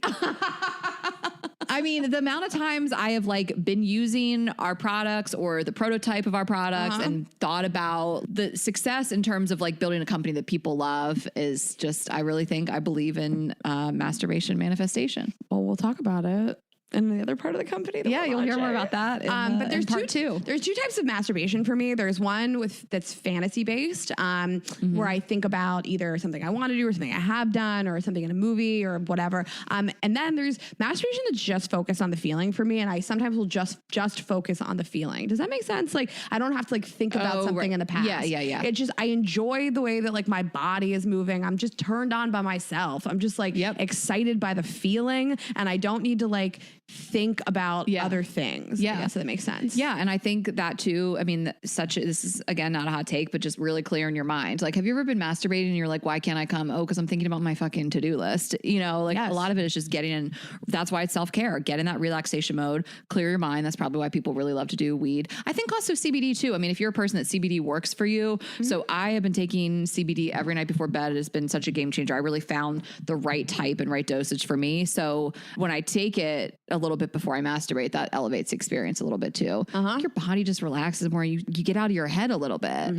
S1: I mean, the amount of times I have like been using our products or the prototype of our products and thought about the success in terms of like building a company that people love is just, I really think I believe in masturbation manifestation.
S2: Well, we'll talk about it. And the other part of the company.
S1: Yeah, you'll hear more about that.
S2: But there's
S1: part two.
S2: There's two types of masturbation for me. There's one that's fantasy based, where I think about either something I want to do or something I have done or something in a movie or whatever. And then there's masturbation that's just focused on the feeling for me. And I sometimes will just focus on the feeling. Does that make sense? Like I don't have to like think about something in the past.
S1: Yeah.
S2: It just, I enjoy the way that like my body is moving. I'm just turned on by myself. I'm just like excited by the feeling and I don't need to like think about other things.
S1: Yeah.
S2: So that makes sense.
S1: Yeah. And I think that too, I mean, this is again, not a hot take, but just really clear in your mind. Like, have you ever been masturbating and you're like, why can't I come? Oh, cause I'm thinking about my fucking to-do list. You know, like a lot of it is just getting in. That's why it's self-care, get in that relaxation mode, clear your mind. That's probably why people really love to do weed. I think also CBD too. I mean, if you're a person that CBD works for you. So I have been taking CBD every night before bed. It has been such a game changer. I really found the right type and right dosage for me. So when I take it a little bit before I masturbate, that elevates the experience a little bit too. Your body just relaxes more. You get out of your head a little bit.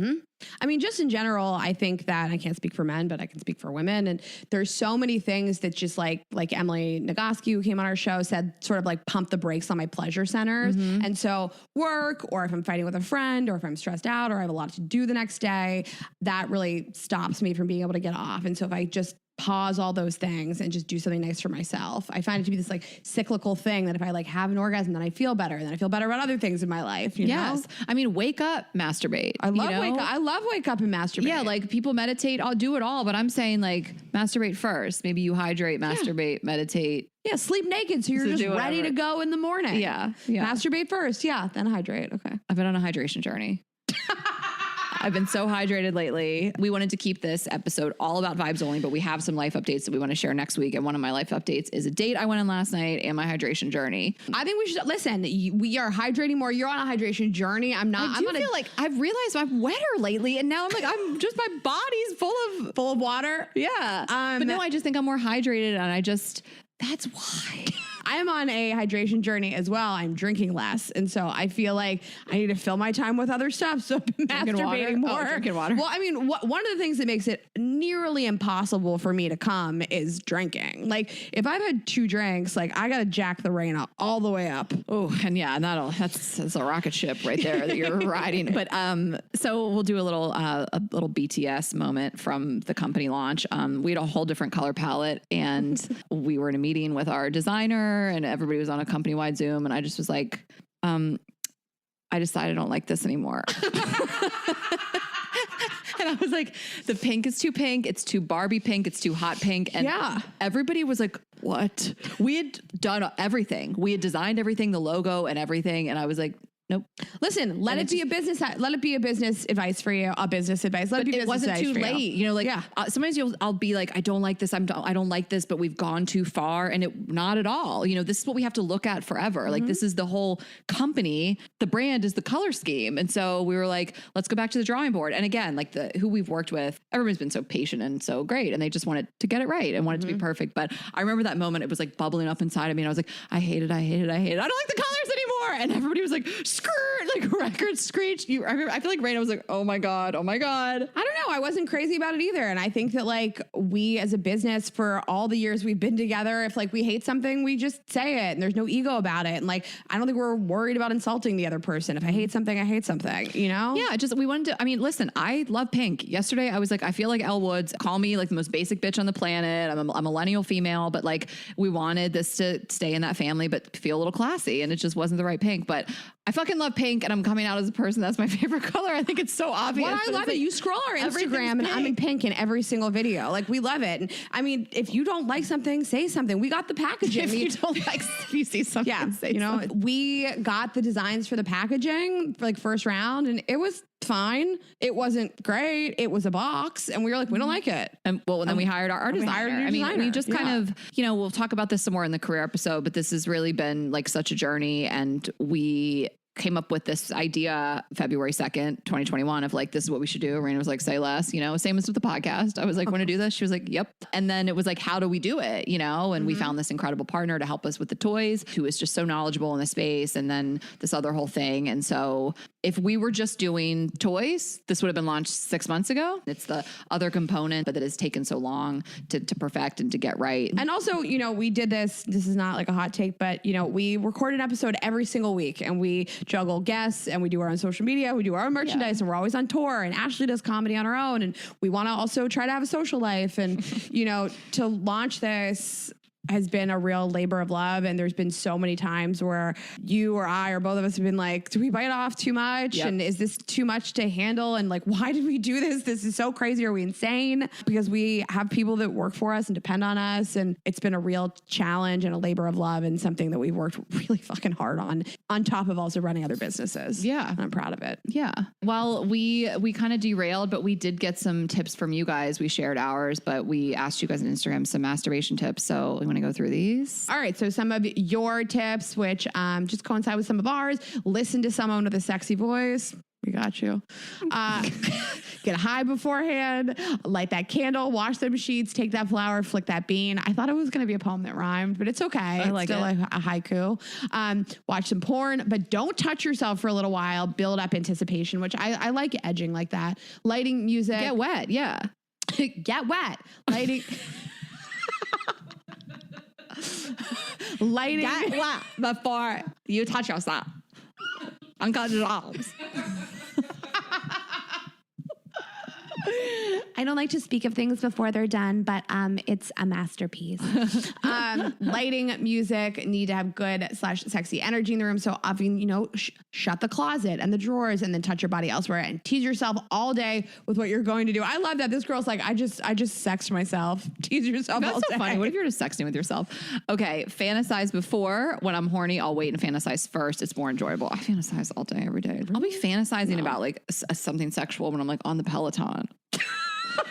S2: I mean, just in general, I think that I can't speak for men, but I can speak for women. And there's so many things that just like Emily Nagoski, who came on our show, said sort of like pump the brakes on my pleasure centers. And so work, or if I'm fighting with a friend, or if I'm stressed out, or I have a lot to do the next day, that really stops me from being able to get off. And so if I just pause all those things and just do something nice for myself, I find it to be this like cyclical thing that if I like have an orgasm, then I feel better, and then I feel better about other things in my life. You know?
S1: I mean, wake up, masturbate.
S2: I love wake up. I love wake up and masturbate.
S1: Yeah, like people meditate. I'll do it all, but I'm saying like masturbate first. Maybe you hydrate, masturbate, meditate.
S2: Yeah, sleep naked so you're just ready to go in the morning.
S1: Yeah.
S2: Masturbate first. Yeah, then hydrate. Okay.
S1: I've been on a hydration journey. I've been so hydrated lately. We wanted to keep this episode all about vibes only, but we have some life updates that we want to share next week. And one of my life updates is a date I went on last night and my hydration journey.
S2: I think we should listen. We are hydrating more. You're on a hydration journey. I'm not.
S1: I feel like I've realized I'm wetter lately, and now I'm like I'm just my body's full of water. Yeah, but no, I just think I'm more hydrated, and that's why.
S2: I am on a hydration journey as well. I'm drinking less. And so I feel like I need to fill my time with other stuff. So I'm masturbating more.
S1: Drinking water.
S2: Well, I mean, one of the things that makes it nearly impossible for me to come is drinking. Like if I've had 2 drinks, like I got to jack the rain all the way up.
S1: Oh, and yeah, that's a rocket ship right there that you're riding. But so we'll do a little BTS moment from the company launch. We had a whole different color palette, and we were in a meeting with our designer, and everybody was on a company-wide Zoom, and I just was like, I decided I don't like this anymore. And I was like, the pink is too pink. It's too Barbie pink. It's too hot pink. And everybody was like, what? We had done everything. We had designed everything, the logo and everything. And I was like, nope.
S2: Listen, let it be a business advice for you. A business advice. Let it be business advice.
S1: It wasn't too late. You know, like sometimes I'll be like, I don't like this. I don't like this, but we've gone too far, and not at all. You know, this is what we have to look at forever. Like this is the whole company. The brand is the color scheme. And so we were like, let's go back to the drawing board. And again, like who we've worked with, everyone's been so patient and so great. And they just wanted to get it right and wanted to be perfect. But I remember that moment, it was like bubbling up inside of me. And I was like, I hate it. I don't like the colors anymore. And everybody was like, like record screech. I feel like Raina was like, oh my God. I don't
S2: know. I wasn't crazy about it either. And I think that like we as a business for all the years we've been together, if like we hate something, we just say it and there's no ego about it. And like, I don't think we're worried about insulting the other person. If I hate something, I hate something, you know?
S1: Yeah. We wanted to, listen, I love pink. Yesterday I was like, I feel like Elle Woods, call me like the most basic bitch on the planet. I'm a millennial female, but like we wanted this to stay in that family, but feel a little classy. And it just wasn't the right pink, but I fucking love pink, and I'm coming out as a person. That's my favorite color. I think it's so obvious.
S2: Well, I love it. You scroll our Instagram and I'm in pink in every single video. Like we love it. And I mean, if you don't like something, say something. We got the packaging.
S1: If you see something, say something.
S2: We got the designs for the packaging for like first round, and it was fine. It wasn't great. It was a box, and we were like, we don't like it.
S1: And then we hired our designer. We just kind of, we'll talk about this some more in the career episode, but this has really been like such a journey, and we came up with this idea February 2nd, 2021 of like, this is what we should do. Raina was like, say less, same as with the podcast. I was like, want to do this? She was like, yep. And then it was like, how do we do it? And we found this incredible partner to help us with the toys, who is just so knowledgeable in the space. And then this other whole thing. And so if we were just doing toys, this would have been launched 6 months ago. It's the other component, but that has taken so long to perfect and to get right.
S2: And also, we did this is not like a hot take, but we record an episode every single week, and we juggle guests, and we do our own social media, we do our own merchandise, and we're always on tour, and Ashley does comedy on her own, and we want to also try to have a social life. And, to launch this has been a real labor of love. And there's been so many times where you or I or both of us have been like, do we bite off too much? Yep. And is this too much to handle? And like, why did we do this? This is so crazy. Are we insane? Because we have people that work for us and depend on us. And it's been a real challenge and a labor of love, and something that we've worked really fucking hard on top of also running other businesses.
S1: Yeah.
S2: And I'm proud of it.
S1: Yeah. Well, we kind of derailed, but we did get some tips from you guys. We shared ours, but we asked you guys on Instagram some masturbation tips. So we want to go through these.
S2: All right. So some of your tips, which just coincide with some of ours. Listen to someone with a sexy voice. We got you. Get high beforehand, light that candle, wash them sheets, take that flower, flick that bean. I thought it was going to be a poem that rhymed, but it's okay. It's still a haiku. Watch some porn, but don't touch yourself for a little while. Build up anticipation, which I like edging like that. Lighting music.
S1: Get wet. Yeah.
S2: Get wet. Lighting. Lighting.
S1: Get wet before you touch yourself. Unconscious arms.
S2: I don't like to speak of things before they're done, but it's a masterpiece. Lighting, music, need to have good / sexy energy in the room. So often, shut the closet and the drawers, and then touch your body elsewhere, and tease yourself all day with what you're going to do. I love that this girl's like, I just sexed myself. Tease yourself all day.
S1: That's so funny. What if you're just sexting with yourself? Okay, fantasize before. When I'm horny, I'll wait and fantasize first. It's more enjoyable. I fantasize all day, every day. I'll be fantasizing about like something sexual when I'm like on the Peloton.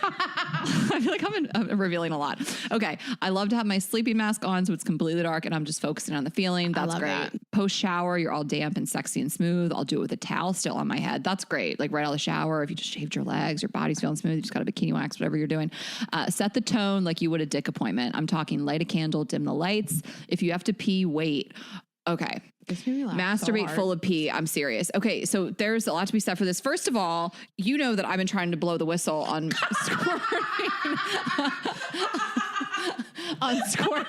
S1: I feel like I'm revealing a lot. Okay. I love to have my sleeping mask on so it's completely dark and I'm just focusing on the feeling. That's great.
S2: That.
S1: Post shower, you're all damp and sexy and smooth. I'll do it with a towel still on my head. That's great. Like right out of the shower, if you just shaved your legs, your body's feeling smooth, you just got a bikini wax, whatever you're doing. Set the tone like you would a dick appointment. I'm talking light a candle, dim the lights. If you have to pee, wait. Okay. Masturbate
S2: so
S1: full of pee. I'm serious. Okay. So there's a lot to be said for this. First of all, you know that I've been trying to blow the whistle on squirting. on squirt.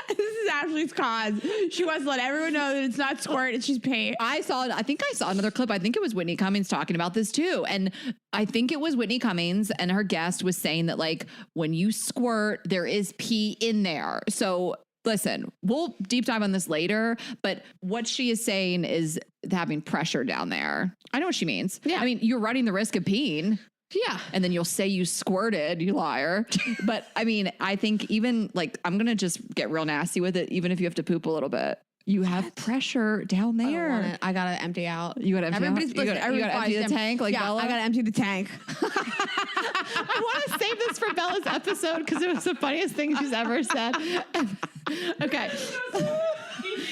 S2: This is Ashley's cause. She wants to let everyone know that it's not squirt, it's just pee.
S1: I think I saw another clip. I think it was Whitney Cummings talking about this too. And I think it was Whitney Cummings and her guest was saying that like when you squirt, there is pee in there. So listen, we'll deep dive on this later, but what she is saying is having pressure down there. I know what she means.
S2: Yeah.
S1: I mean, you're running the risk of peeing.
S2: Yeah.
S1: And then you'll say you squirted, you liar. But I mean, I think even like, I'm going to just get real nasty with it. Even if you have to poop a little bit, you have pressure down there.
S2: I got to empty out.
S1: You got to empty out.
S2: You got to
S1: empty the tank like Bella?
S2: I got to empty the tank.
S1: I want to save this for Bella's episode because it was the funniest thing she's ever said. Okay.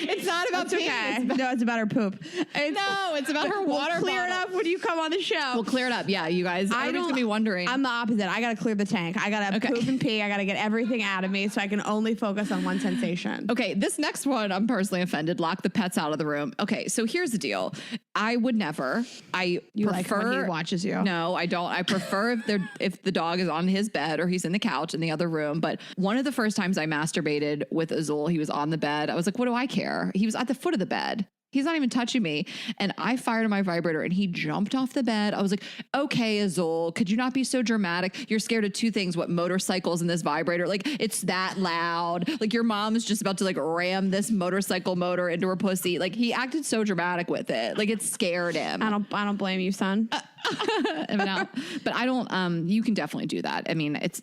S1: It's not about peeing.
S2: Okay. No, it's about her poop.
S1: It's about her water
S2: We'll clear
S1: bottle.
S2: it up when you come on the show.
S1: We'll clear it up. Yeah, you guys. Everybody's going to be wondering.
S2: I'm the opposite. I got to clear the tank. I got to poop and pee. I got to get everything out of me so I can only focus on one sensation.
S1: Okay, this next one, I'm personally offended. Lock the pets out of the room. Okay, so here's the deal. I would never. You prefer
S2: like when he watches you?
S1: No, I don't. I prefer if the dog is on his bed or he's in the couch in the other room. But one of the first times I masturbated with Azul, he was on the bed. I was like, what do I care? He was at the foot of the bed. He's not even touching me. And I fired on my vibrator and he jumped off the bed. I was like, okay, Azul, could you not be so dramatic? You're scared of two things. What, motorcycles and this vibrator? Like, it's that loud. Like, your mom's just about to like ram this motorcycle motor into her pussy. Like, he acted so dramatic with it. Like, it scared him.
S2: I don't blame you, son.
S1: But I don't, you can definitely do that. I mean, it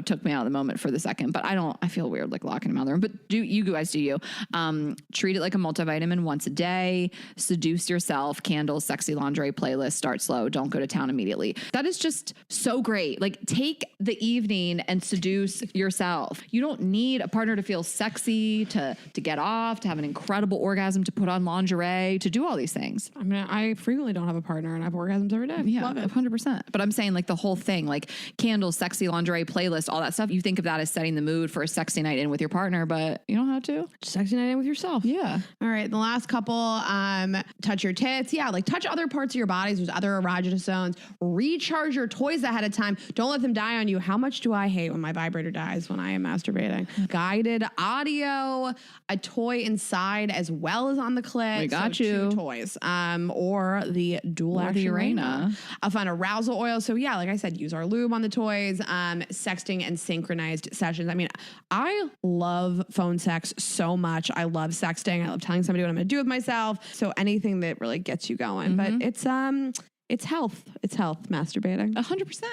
S1: took me out of the moment for the second, but I feel weird like locking him out of the room, but you guys do you. Treat it like a multivitamin once a day, seduce yourself, candles, sexy lingerie playlist, start slow. Don't go to town immediately. That is just so great. Like, take the evening and seduce yourself. You don't need a partner to feel sexy, to get off, to have an incredible orgasm, to put on lingerie, to do all these things.
S2: I mean, I frequently don't have a partner and I have orgasms every day.
S1: Yeah,
S2: Love it.
S1: 100%. But I'm saying like the whole thing, like candles, sexy lingerie playlist, all that stuff. You think of that as setting the mood for a sexy night in with your partner, but you don't have to.
S2: Sexy night in with yourself.
S1: Yeah.
S2: All right. The last couple, touch your tits. Yeah. Like touch other parts of your bodies. There's other erogenous zones. Recharge your toys ahead of time. Don't let them die on you. How much do I hate when my vibrator dies when I am masturbating? Guided audio, a toy inside as well as on the clit.
S1: We got you.
S2: 2 toys. Or the dual
S1: Or the
S2: action
S1: arena.
S2: I'll find arousal oil. So yeah, like I said, use our lube on the toys, sexting and synchronized sessions. I mean, I love phone sex so much. I love sexting. I love telling somebody what I'm going to do with myself. So anything that really gets you going, but it's health. It's health, masturbating.
S1: 100%.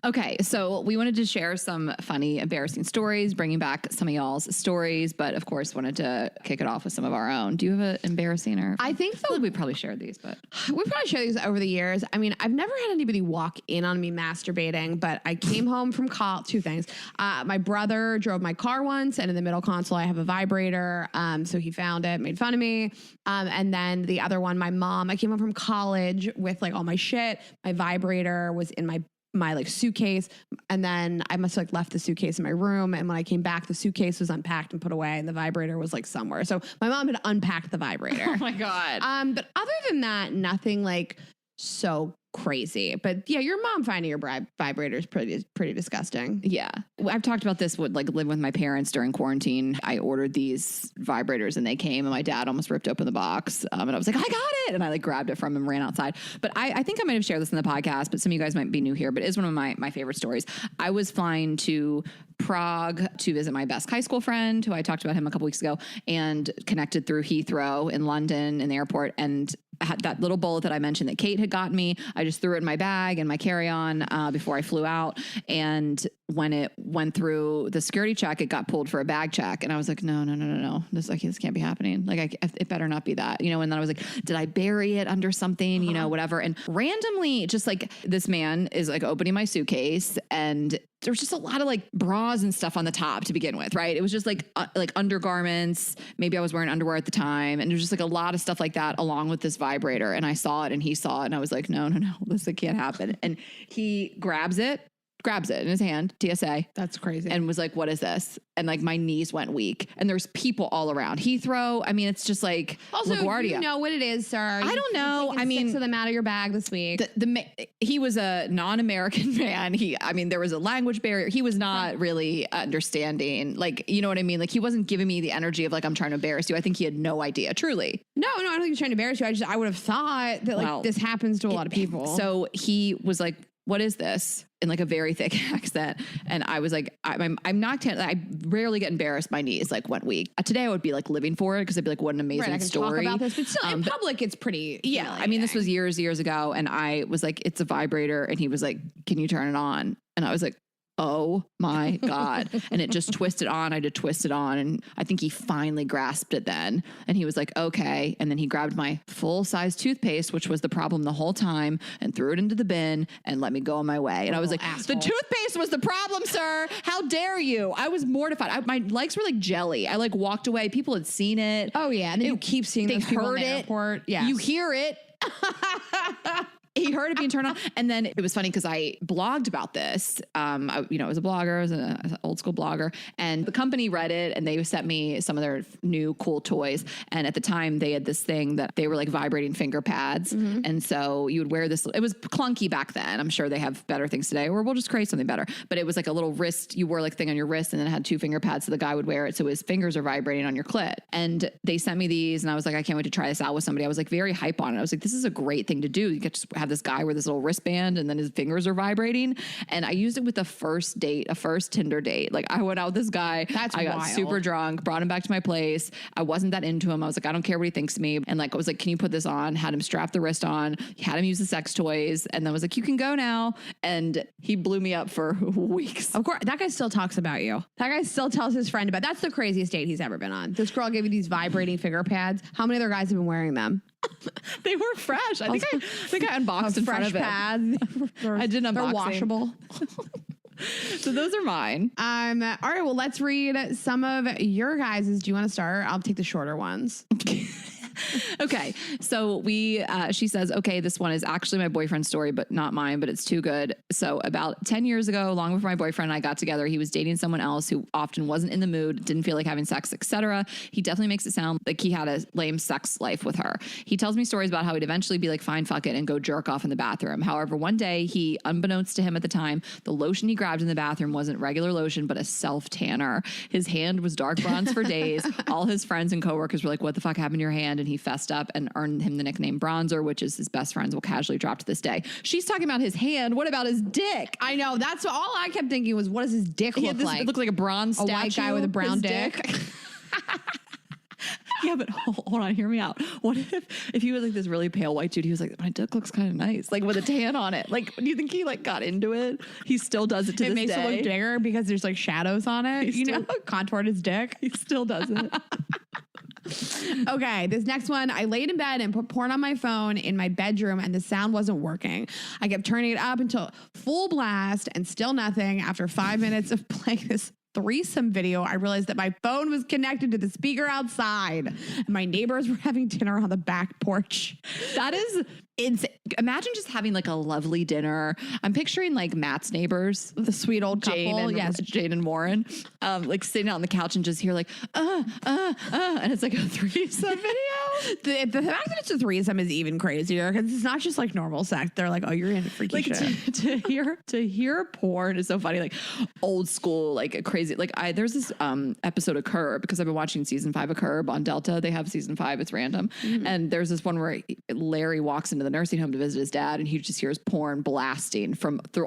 S1: Okay. So we wanted to share some funny, embarrassing stories, bringing back some of y'all's stories, but of course wanted to kick it off with some of our own. Do you have an embarrassing or?
S2: I think so.
S1: We probably shared these, but.
S2: We've probably shared these over the years. I mean, I've never had anybody walk in on me masturbating, but I came home from college. 2 things. My brother drove my car once, and in the middle console, I have a vibrator. So he found it, made fun of me. And then the other one, my mom, I came home from college with like all my shit. My vibrator was in my like suitcase, and then I must have like left the suitcase in my room, and when I came back the suitcase was unpacked and put away and the vibrator was like somewhere. So my mom had unpacked the vibrator.
S1: Oh my God.
S2: But other than that, nothing like so crazy. But yeah, your mom finding your vibrator is pretty disgusting.
S1: Yeah. I've talked about this with like living with my parents during quarantine. I ordered these vibrators and they came and my dad almost ripped open the box. And I was like, I got it. And I like grabbed it from him, ran outside. But I think I might have shared this in the podcast, but some of you guys might be new here, but it's one of my favorite stories. I was flying to Prague to visit my best high school friend, who I talked about him a couple weeks ago, and connected through Heathrow in London in the airport. And I had that little bullet that I mentioned that Kate had gotten me. I just threw it in my bag and my carry-on before I flew out. And when it went through the security check, it got pulled for a bag check. And I was like, no. This can't be happening. Like, it better not be that, you know? And then I was like, did I bury it under something, you know, whatever. And randomly, just like this man is like opening my suitcase, and there was just a lot of like bras and stuff on the top to begin with, right? It was just like undergarments. Maybe I was wearing underwear at the time. And there's just like a lot of stuff like that along with this vibrator. And I saw it and he saw it and I was like, no, this can't happen. And he grabs it in his hand, TSA.
S2: That's crazy.
S1: And was like, what is this? And like my knees went weak and there's people all around. Heathrow. I mean, it's just like
S2: also,
S1: LaGuardia.
S2: you know what it is, sir.
S1: I don't know. I mean,
S2: 6 of them out of your bag this week.
S1: He was a non-American man. There was a language barrier. He was not really understanding. Like, you know what I mean? Like he wasn't giving me the energy of like, I'm trying to embarrass you. I think he had no idea, truly.
S2: No, I don't think he's trying to embarrass you. I would have thought that like this happens to a lot of people.
S1: So he was like, what is this? In like a very thick accent. And I was like, I'm not, I rarely get embarrassed. My knees like went weak. Today I would be like living for it because I'd be like, what an amazing
S2: I can
S1: story.
S2: Talk about this, but still in public, it's pretty.
S1: Yeah. I mean, this was years ago. And I was like, it's a vibrator. And he was like, can you turn it on? And I was like, oh my God. And it just twisted on. I had to twist it on. And I think he finally grasped it then. And he was like, okay. And then he grabbed my full size toothpaste, which was the problem the whole time, and threw it into the bin and let me go on my way. And I was like,
S2: asshole.
S1: The toothpaste was the problem, sir. How dare you? I was mortified. My legs were like jelly. I like walked away. People had seen it.
S2: Oh yeah. And then you keep seeing those people in the airport. Yeah.
S1: You hear it. He heard it being turned on. And then it was funny because I blogged about this. I was a blogger. I was an old school blogger. And the company read it and they sent me some of their new cool toys. And at the time they had this thing that they were like vibrating finger pads. Mm-hmm. And so you would wear this. It was clunky back then. I'm sure they have better things today, or we'll just create something better. But it was like a little wrist. You wore like thing on your wrist and then it had 2 finger pads. So the guy would wear it. So his fingers are vibrating on your clit. And they sent me these and I was like, I can't wait to try this out with somebody. I was like very hype on it. I was like, this is a great thing to do. You get to have this guy with this little wristband and then his fingers are vibrating. And I used it with a first Tinder date. Like I went out with this guy. I got super drunk, brought him back to my place. I wasn't that into him. I was like, I don't care what he thinks of me. And like, I was like, can you put this on? Had him strap the wrist on, had him use the sex toys. And then was like, you can go now. And he blew me up for weeks.
S2: Of course. That guy still talks about you. That guy still tells his friend about, that's the craziest date he's ever been on. This girl gave you these vibrating finger pads. How many other guys have been wearing them?
S1: They were fresh. I think I unboxed in front of it.
S2: Pads.
S1: I did unboxing.
S2: They're washable.
S1: So those are mine.
S2: All right. Well, let's read some of your guys's. Do you want to start? I'll take the shorter ones.
S1: Okay. So she says, okay, this one is actually my boyfriend's story, but not mine, but it's too good. So about 10 years ago, long before my boyfriend and I got together, he was dating someone else who often wasn't in the mood, didn't feel like having sex, etc. He definitely makes it sound like he had a lame sex life with her. He tells me stories about how he'd eventually be like, fine, fuck it, and go jerk off in the bathroom. However, one day he, unbeknownst to him at the time, the lotion he grabbed in the bathroom wasn't regular lotion, but a self-tanner. His hand was dark bronze for days. All his friends and coworkers were like, what the fuck happened to your hand? And he fessed up and earned him the nickname Bronzer, which is his best friends will casually drop to this day. She's talking about his hand. What about his dick?
S2: I know. That's all I kept thinking was, what does his dick look like?
S1: It looked like a bronze statue.
S2: A white guy with a brown dick.
S1: Yeah, but hold on, hear me out. What if he was like this really pale white dude? He was like, my dick looks kind of nice, like with a tan on it. Like, do you think he like got into it? He still does it to this day. It
S2: makes it look bigger because there's like shadows on it. Contoured his dick.
S1: He still does it.
S2: Okay, this next one, I laid in bed and put porn on my phone in my bedroom and the sound wasn't working. I kept turning it up until full blast and still nothing. After 5 minutes of playing this threesome video, I realized that my phone was connected to the speaker outside and my neighbors were having dinner on the back porch.
S1: That is insane. Imagine just having like a lovely dinner. I'm picturing like Matt's neighbors,
S2: the sweet old couple.
S1: Jane and Warren, like sitting out on the couch and just hear like, and it's like a threesome video.
S2: The fact that it's a threesome is even crazier because it's not just like normal sex. They're like, oh, you're in freaky
S1: like
S2: shit.
S1: to hear porn is so funny. Like old school, like a crazy, like there's this episode of Curb, because I've been watching season 5 of Curb on Delta. They have season 5. It's random. Mm-hmm. And there's this one where Larry walks into the nursing home to visit his dad and he just hears porn blasting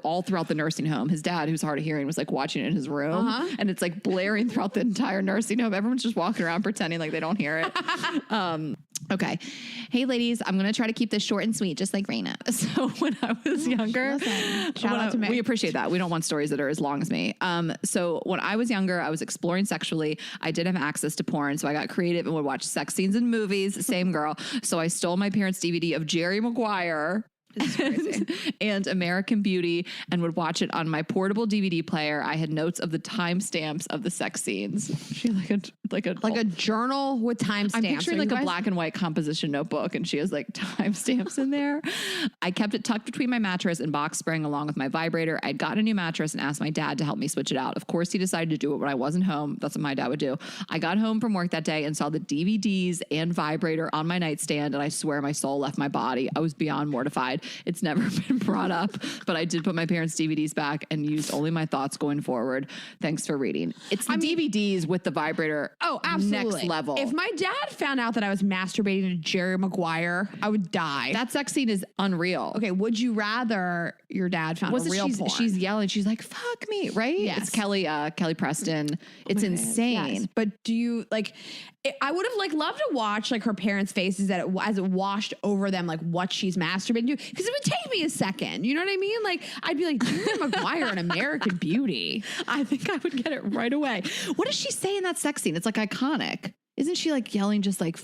S1: all throughout the nursing home. His dad, who's hard of hearing, was like watching it in his room and it's like blaring throughout the entire nursing home. Everyone's just walking around pretending like they don't hear it. Okay. Hey, ladies, I'm going to try to keep this short and sweet, just like Raina. So when I was younger,
S2: shout out to me.
S1: We appreciate that. We don't want stories that are as long as me. So when I was younger, I was exploring sexually. I did have access to porn. So I got creative and would watch sex scenes in movies. Same girl. So I stole my parents' DVD of Jerry Maguire and American Beauty and would watch it on my portable DVD player. I had notes of the timestamps of the sex scenes. She had like a
S2: journal with timestamps.
S1: I'm picturing like a black and white composition notebook, and she has like timestamps in there. I kept it tucked between my mattress and box spring along with my vibrator. I'd got a new mattress and asked my dad to help me switch it out. Of course, he decided to do it when I wasn't home. That's what my dad would do. I got home from work that day and saw the DVDs and vibrator on my nightstand, and I swear my soul left my body. I was beyond mortified. It's never been brought up, but I did put my parents' DVDs back and used only my thoughts going forward. Thanks for reading. It's the DVDs with the vibrator.
S2: Oh, absolutely.
S1: Next level.
S2: If my dad found out that I was masturbating to Jerry Maguire, I would die.
S1: That sex scene is unreal.
S2: Okay, would you rather your dad found a real porn?
S1: She's yelling. She's like, fuck me, right?
S2: Yes.
S1: It's Kelly Preston. It's insane.
S2: Yes. But do you like, I would have like loved to watch like her parents' faces as it washed over them, like what she's masturbating to, because it would take me a second. You know what I mean? Like I'd be like, Jerry Maguire and American Beauty.
S1: I think I would get it right away. What does she say in that sex scene? It's like iconic. Isn't she like yelling just like,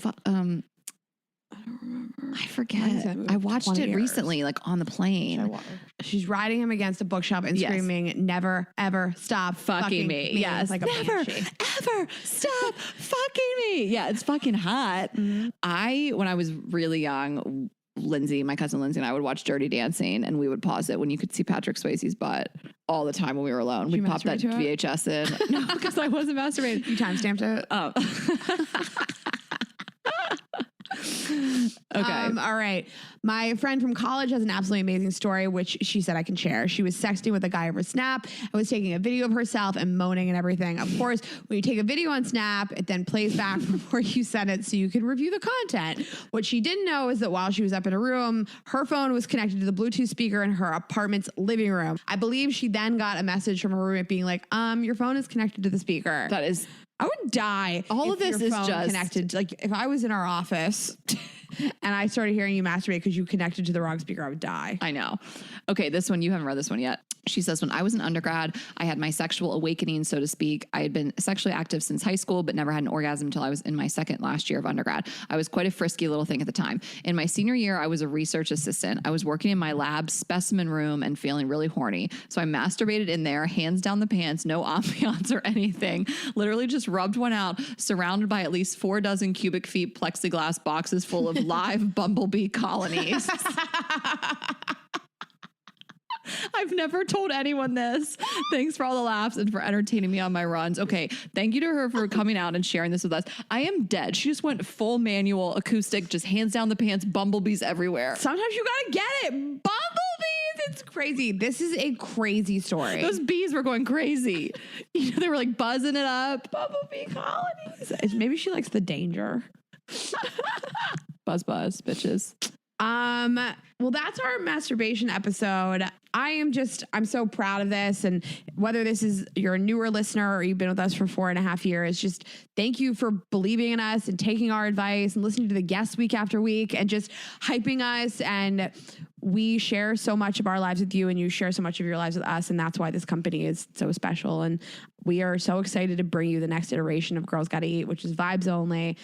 S1: I don't remember. I forget. I watched it recently, like on the plane.
S2: She's riding him against a bookshelf and screaming, never, ever stop fucking me.
S1: Yes.
S2: Like
S1: never, ever stop fucking me. Yeah. It's fucking hot. Mm-hmm. When I was really young, my cousin Lindsay and I would watch Dirty Dancing, and we would pause it when you could see Patrick Swayze's butt all the time when we were alone. We'd pop that VHS in. No, because I wasn't masturbating.
S2: You timestamped it?
S1: Oh. Okay.
S2: All right. My friend from college has an absolutely amazing story, which she said I can share. She was sexting with a guy over Snap and was taking a video of herself and moaning and everything. Of course, when you take a video on Snap, it then plays back before you send it so you can review the content. What she didn't know is that while she was up in a room, her phone was connected to the Bluetooth speaker in her apartment's living room. I believe she then got a message from her roommate being like, your phone is connected to the speaker.
S1: That is...
S2: I would die.
S1: All of this is just
S2: connected. Like if I was in our office and I started hearing you masturbate because you connected to the wrong speaker, I would die.
S1: I know. Okay, this one, you haven't read this one yet. She says, when I was an undergrad, I had my sexual awakening, so to speak. I had been sexually active since high school, but never had an orgasm until I was in my last year of undergrad. I was quite a frisky little thing at the time. In my senior year, I was a research assistant. I was working in my lab specimen room and feeling really horny. So I masturbated in there, hands down the pants, no ambiance or anything. Literally just rubbed one out, surrounded by at least 4 dozen cubic feet plexiglass boxes full of live bumblebee colonies. I've never told anyone this. Thanks for all the laughs and for entertaining me on my runs. Okay. Thank you to her for coming out and sharing this with us. I am dead. She just went full manual acoustic, just hands down the pants, bumblebees everywhere.
S2: Sometimes you gotta get it. Bumblebees. It's crazy. This is a crazy story.
S1: Those bees were going crazy. You know, they were like buzzing it up. Bumblebee colonies.
S2: Maybe she likes the danger.
S1: Buzz, bitches.
S2: Well, that's our masturbation episode. I'm so proud of this. And whether you're a newer listener or you've been with us for 4.5 years, just thank you for believing in us and taking our advice and listening to the guests week after week and just hyping us. And we share so much of our lives with you and you share so much of your lives with us. And that's why this company is so special. And we are so excited to bring you the next iteration of Girls Gotta Eat, which is vibes only.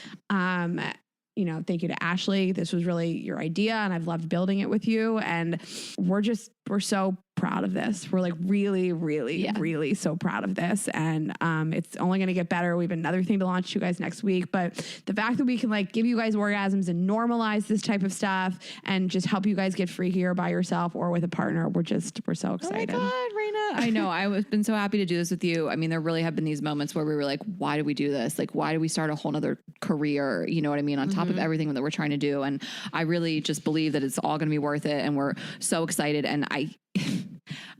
S2: Thank you to Ashley. This was really your idea and I've loved building it with you. And we're so proud of this. We're like really, really, really so proud of this. And it's only going to get better. We have another thing to launch to you guys next week. But the fact that we can like give you guys orgasms and normalize this type of stuff and just help you guys get free here by yourself or with a partner, we're so excited.
S1: Oh my God, Raina. I know. I've been so happy to do this with you. I mean, there really have been these moments where we were like, why did we do this? Like, why did we start a whole nother career? You know what I mean? On top of everything that we're trying to do. And I really just believe that it's all going to be worth it. And we're so excited. And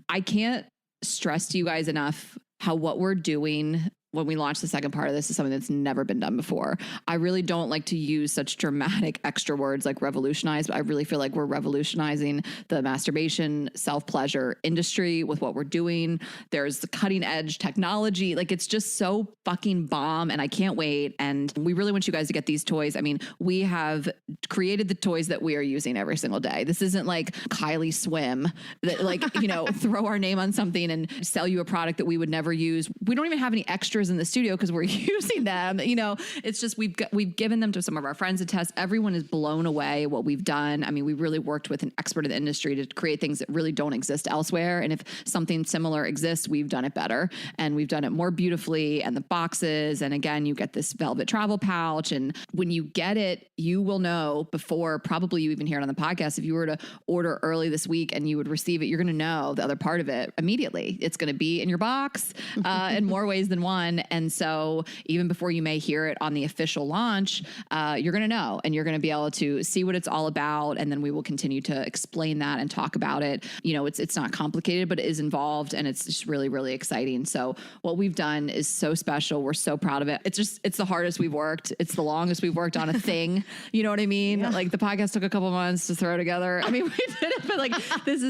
S1: I can't stress to you guys enough how what we're doing when we launch the second part of this is something that's never been done before. I really don't like to use such dramatic extra words like revolutionize, but I really feel like we're revolutionizing the masturbation self-pleasure industry with what we're doing. There's the cutting edge technology. Like, it's just so fucking bomb, and I can't wait. And we really want you guys to get these toys. I mean, we have created the toys that we are using every single day. This isn't like Kylie Swim that, like, you know, throw our name on something and sell you a product that we would never use. We don't even have any extras in the studio because we're using them. You know, it's just we've given them to some of our friends to test. Everyone is blown away what we've done. I mean, we really worked with an expert in the industry to create things that really don't exist elsewhere. And if something similar exists, we've done it better, and we've done it more beautifully. And the boxes, and again, you get this velvet travel pouch, and when you get it, you will know before probably you even hear it on the podcast. If you were to order early this week and you would receive it, you're going to know the other part of it immediately. It's going to be in your box in more ways than one. And so even before you may hear it on the official launch, you're going to know, and you're going to be able to see what it's all about. And then we will continue to explain that and talk about it. You know, it's not complicated, but it is involved, and it's just really, really exciting. So what we've done is so special. We're so proud of it. It's the hardest we've worked. It's the longest we've worked on a thing. You know what I mean? Yeah. Like, the podcast took a couple months to throw together. I mean, we did it, but like, this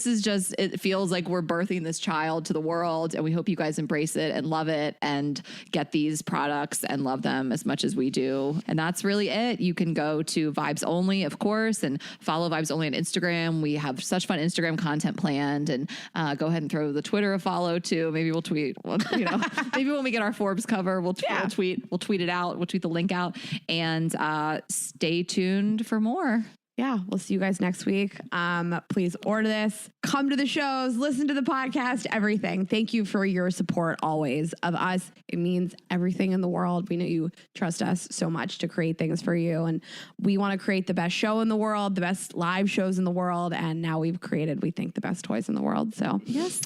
S1: is just, it feels like we're birthing this child to the world, and we hope you guys embrace it and love it and get these products and love them as much as we do. And that's really it. You can go to Vibes Only, of course, and follow Vibes Only on Instagram. We have such fun Instagram content planned, and go ahead and throw the Twitter a follow too. Maybe we'll tweet, you know, maybe when we get our Forbes cover, we'll tweet it out. We'll tweet the link out, and stay tuned for more.
S2: Yeah, we'll see you guys next week. Please order this, come to the shows, listen to the podcast, everything. Thank you for your support always of us. It means everything in the world. We know you trust us so much to create things for you. And we want to create the best show in the world, the best live shows in the world. And now we've created, we think, the best toys in the world. So yes,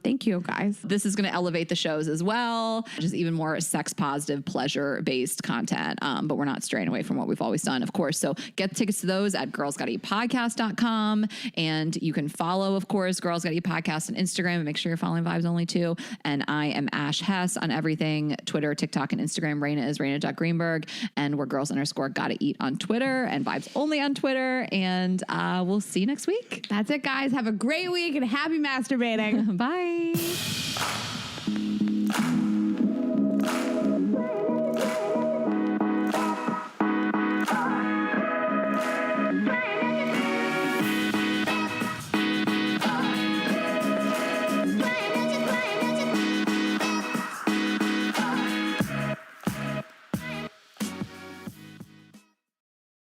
S2: thank you guys.
S1: This is going to elevate the shows as well. Just even more sex positive, pleasure based content. But we're not straying away from what we've always done, of course. So get tickets to those at girlsgottaeatpodcast.com. And you can follow, of course, Girls Gotta Eat Podcast on Instagram, and make sure you're following Vibes Only too. And I am Ash Hess on everything, Twitter, TikTok, and Instagram. Raina is Raina.Greenberg. And we're Girls_Gotta Eat on Twitter, and Vibes Only on Twitter. And we'll see you next week.
S2: That's it, guys. Have a great week and happy masturbating.
S1: Bye.